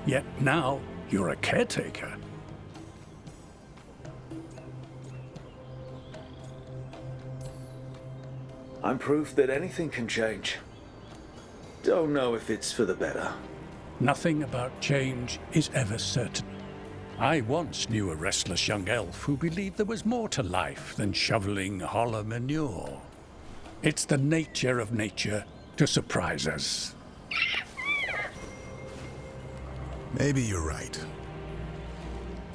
Yet now, you're a caretaker. I'm proof that anything can change. Don't know if it's for the better. Nothing about change is ever certain. I once knew a restless young elf who believed there was more to life than shoveling hollow manure. It's the nature of nature to surprise us. Maybe you're right.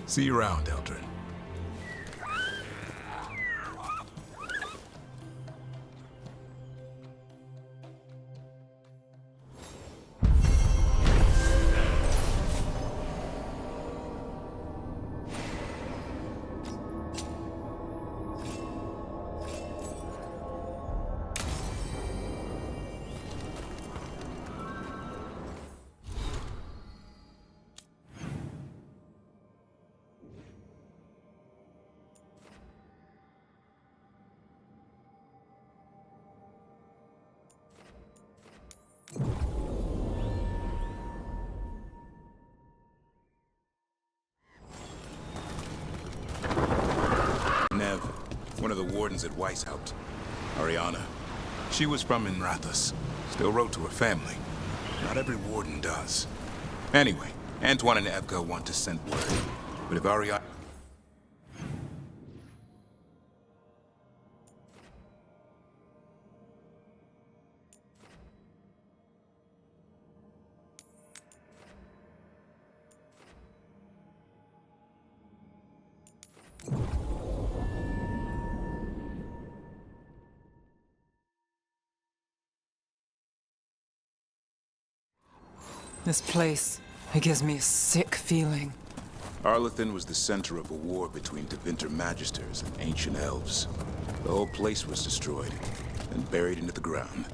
See you around, Eldrin. Nev, one of the wardens at Weishaupt. Ariana. She was from Inrathus. Still wrote to her family. Not every warden does. Anyway, Antoine and Evka want to send word. But if Ariana... This place, it gives me a sick feeling. Arlethan was the center of a war between Tevinter Magisters and ancient elves. The whole place was destroyed and buried into the ground.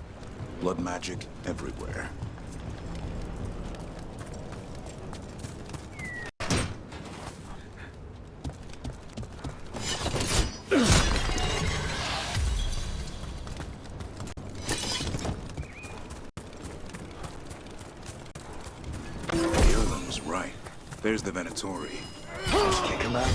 Blood magic everywhere. There's the Venatori. Let's kick him out.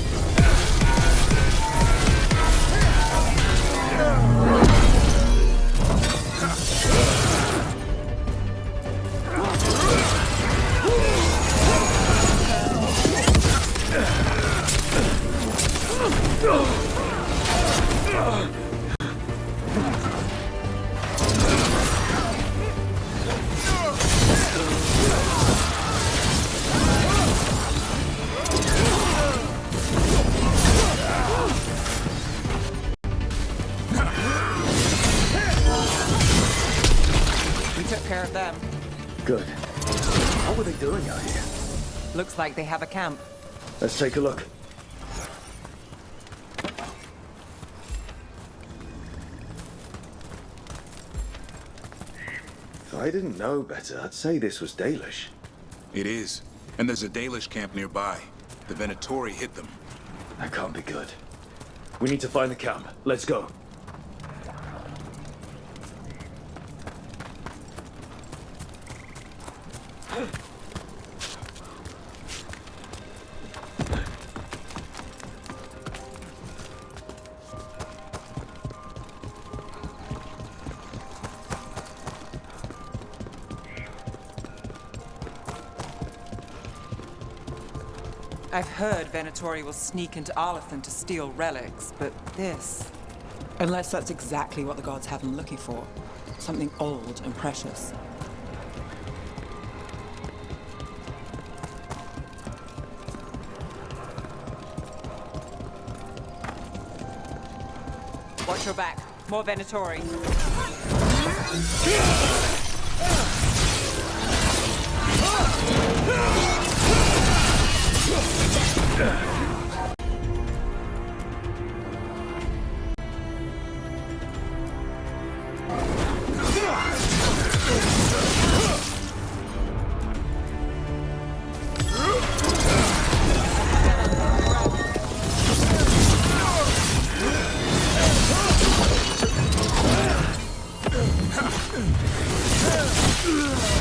We took care of them. Good. What were they doing out here? Looks like they have a camp. Let's take a look. If I didn't know better, I'd say this was Dalish. It is. And there's a Dalish camp nearby. The Venatori hit them. That can't be good. We need to find the camp. Let's go. I've heard Venatori will sneak into Arlathan to steal relics, but this... Unless that's exactly what the gods have them looking for. Something old and precious. Watch your back. More Venatori.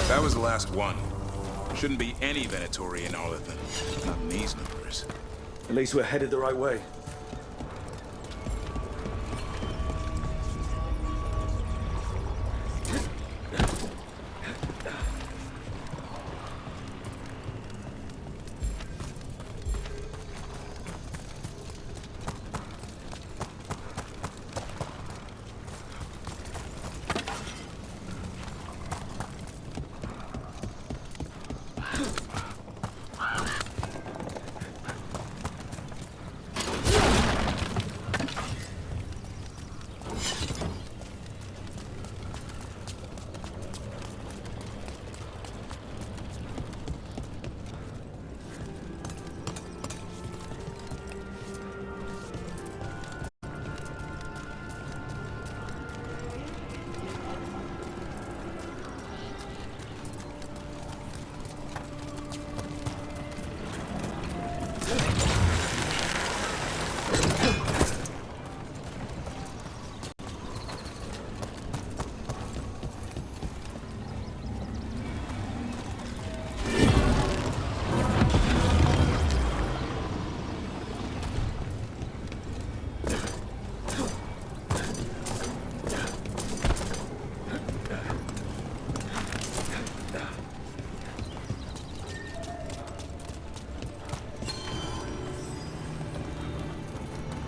That was the last one. Shouldn't be any Venatori in Arlathan. Not in these numbers. At least we're headed the right way.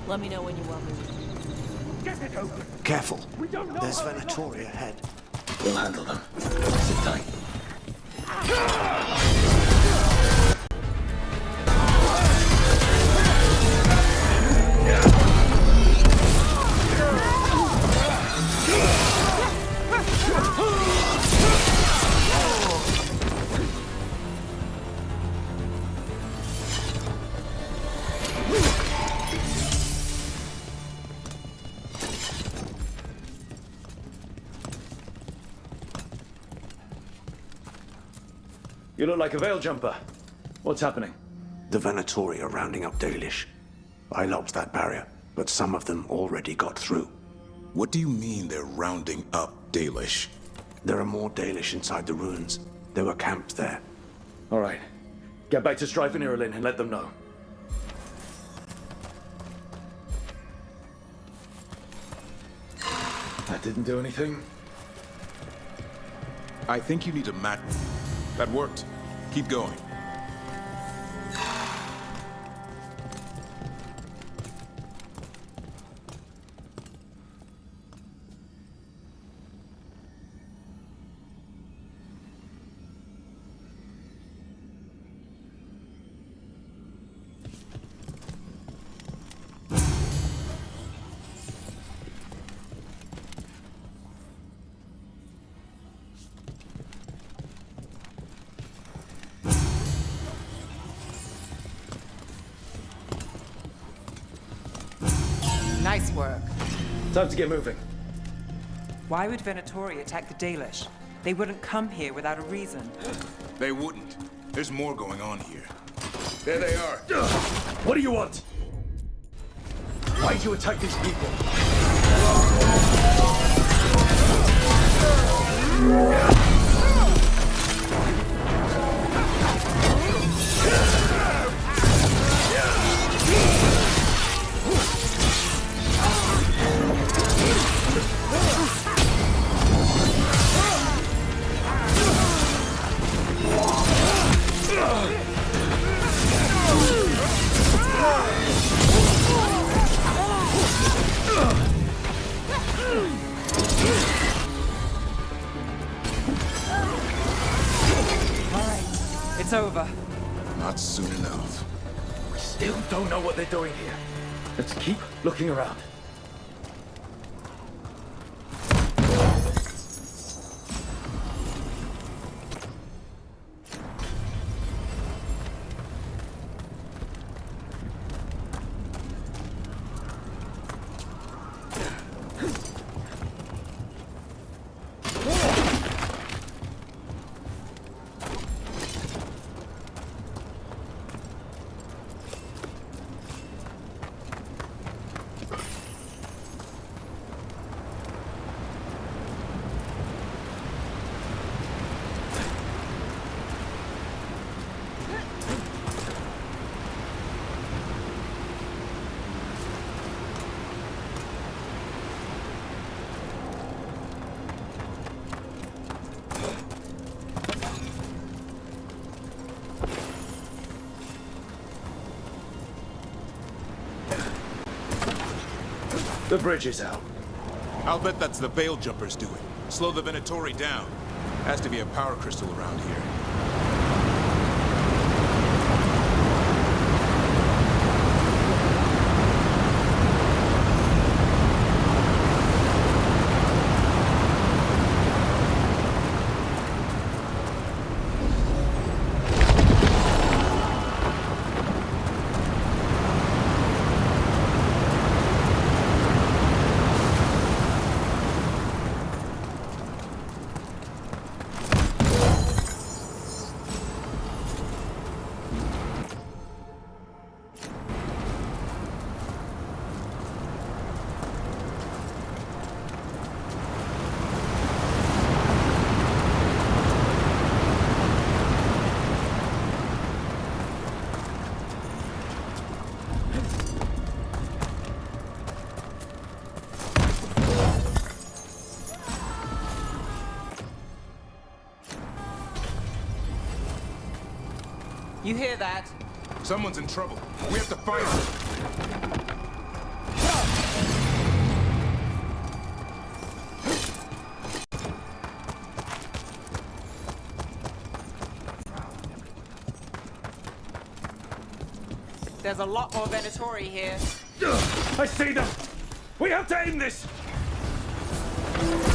Let me know when you want me. Get it open! Careful. We don't know There's how to Venatori ahead. We'll handle them. Sit tight. You look like a veil jumper. What's happening? The Venatori are rounding up Dalish. I locked that barrier, but some of them already got through. What do you mean they're rounding up Dalish? There are more Dalish inside the ruins. They were camped there. All right. Get back to Strife and Irulan and let them know. That didn't do anything? I think you need a mat. That worked. Keep going. Nice work. Time to get moving. Why would Venatori attack the Dalish? They wouldn't come here without a reason. They wouldn't. There's more going on here. There they are. What do you want? Why'd you attack these people? It's over. Not soon enough. We still don't know what they're doing here. Let's keep looking around. The bridge is out. I'll bet that's the Veil Jumpers doing. Slow the Venatori down. Has to be a power crystal around here. You hear that? Someone's in trouble. We have to find them. There's a lot more Venatori here. I see them! We have to aim this!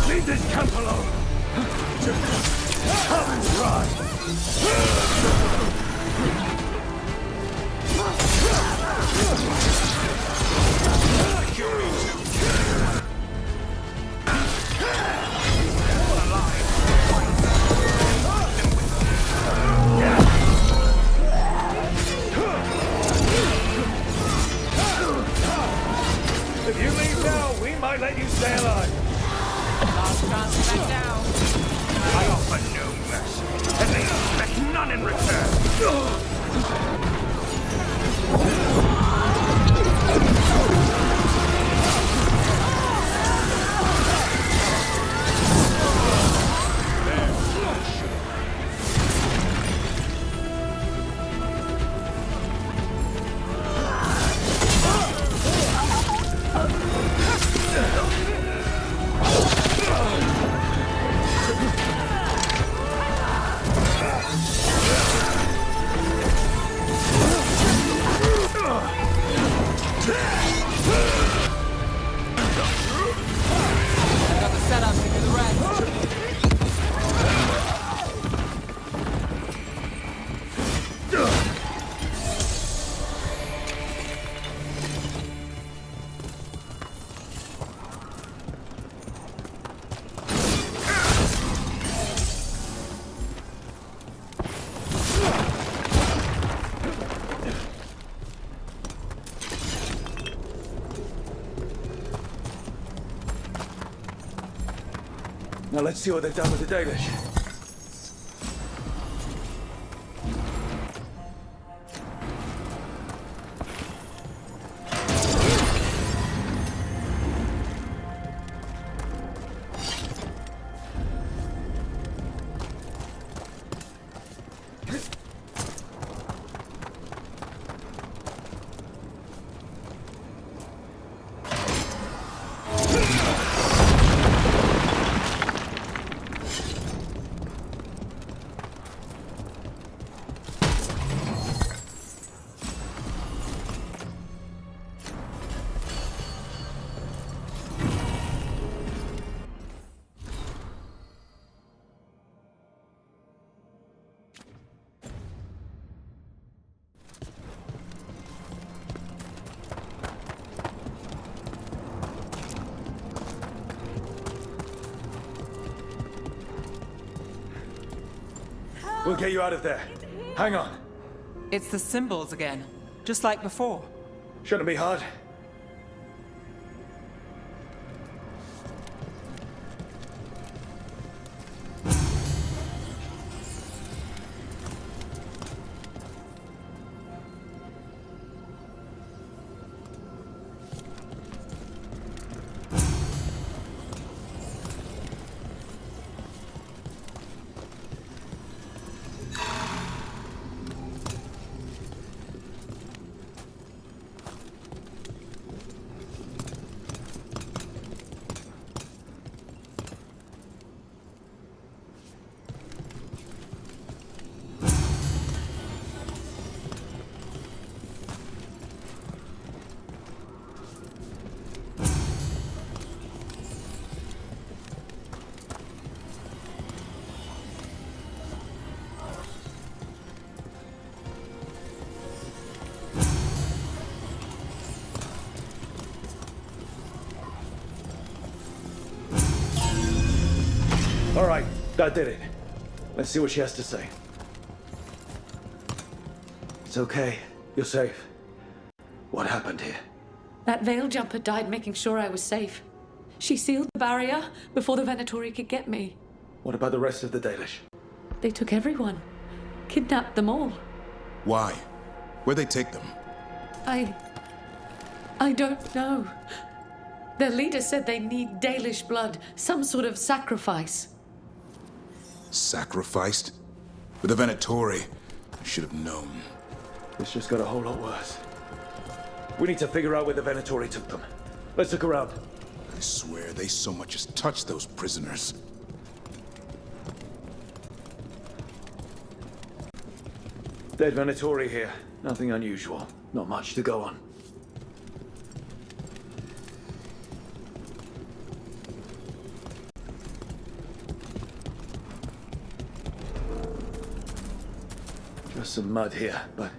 Leave this camp alone! Come and try! If you leave now, we might let you stay alive. Last chance back down. I offer no mercy, and they expect none in return. Now let's see what they've done with the Dalish. We'll get you out of there. Hang on. It's the symbols again, just like before. Shouldn't be hard. All right, that did it. Let's see what she has to say. It's okay. You're safe. What happened here? That veil jumper died making sure I was safe. She sealed the barrier before the Venatori could get me. What about the rest of the Dalish? They took everyone. Kidnapped them all. Why? Where'd they take them? I don't know. Their leader said they need Dalish blood, some sort of sacrifice. Sacrificed? With the Venatori, I should have known. This just got a whole lot worse. We need to figure out where the Venatori took them. Let's look around. I swear they so much as touched those prisoners. Dead Venatori here. Nothing unusual. Not much to go on. Just some mud here, but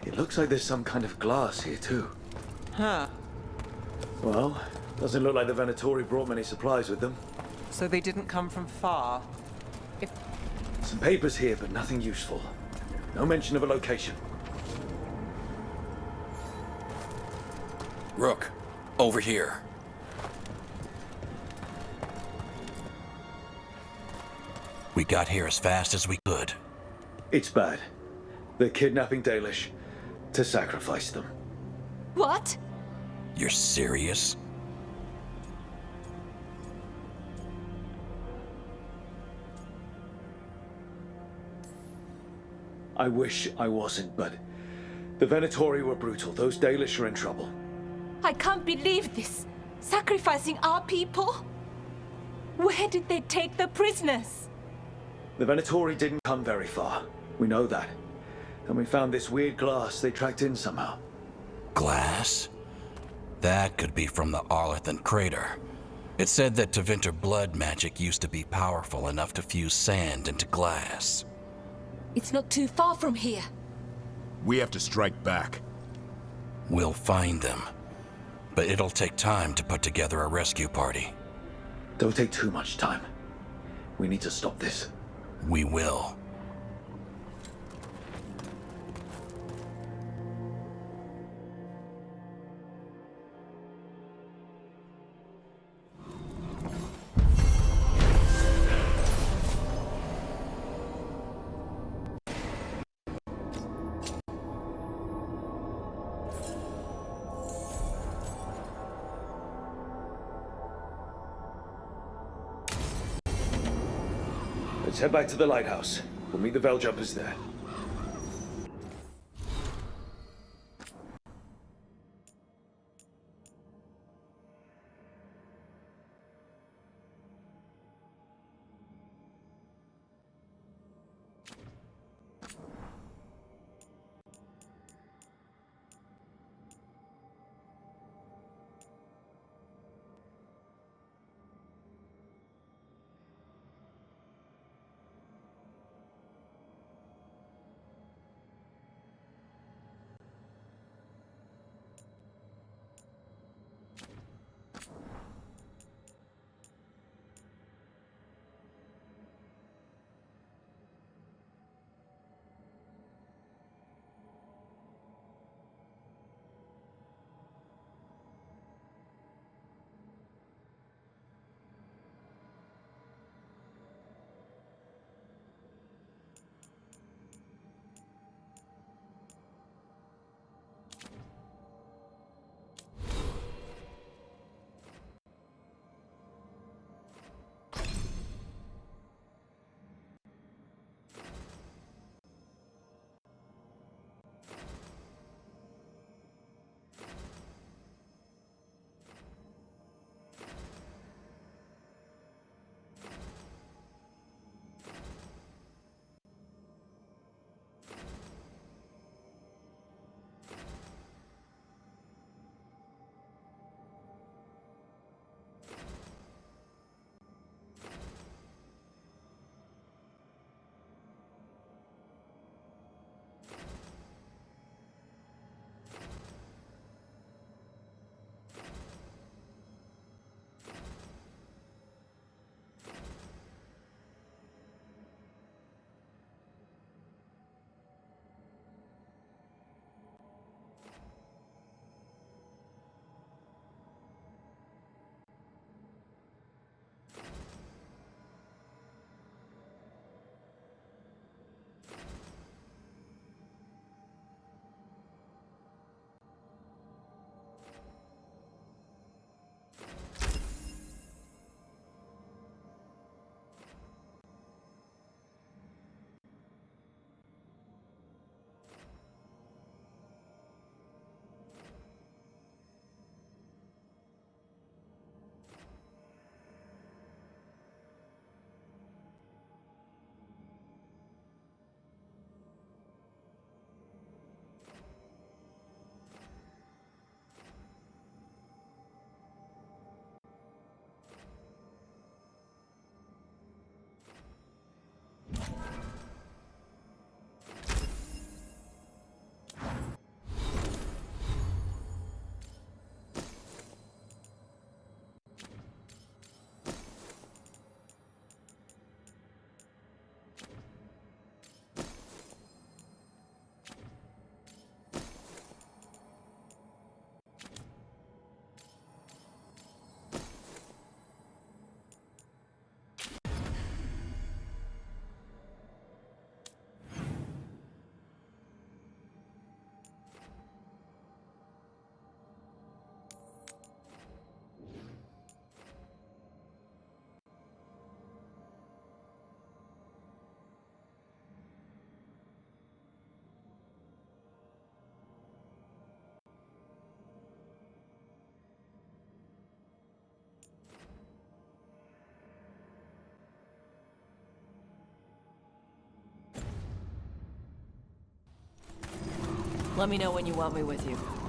it looks like there's some kind of glass here too. Huh. Well, doesn't look like the Venatori brought many supplies with them. So they didn't come from far. Some papers here, but nothing useful. No mention of a location. Rook, over here. We got here as fast as we could. It's bad. They're kidnapping Dalish to sacrifice them. What? You're serious? I wish I wasn't, but the Venatori were brutal. Those Dalish are in trouble. I can't believe this. Sacrificing our people? Where did they take the prisoners? The Venatori didn't come very far. We know that. And we found this weird glass they tracked in somehow. Glass? That could be from the Arlethan crater. It said that Tevinter blood magic used to be powerful enough to fuse sand into glass. It's not too far from here. We have to strike back. We'll find them. But it'll take time to put together a rescue party. Don't take too much time. We need to stop this. We will. Let's head back to the lighthouse. We'll meet the Veiljumpers there. Let me know when you want me with you.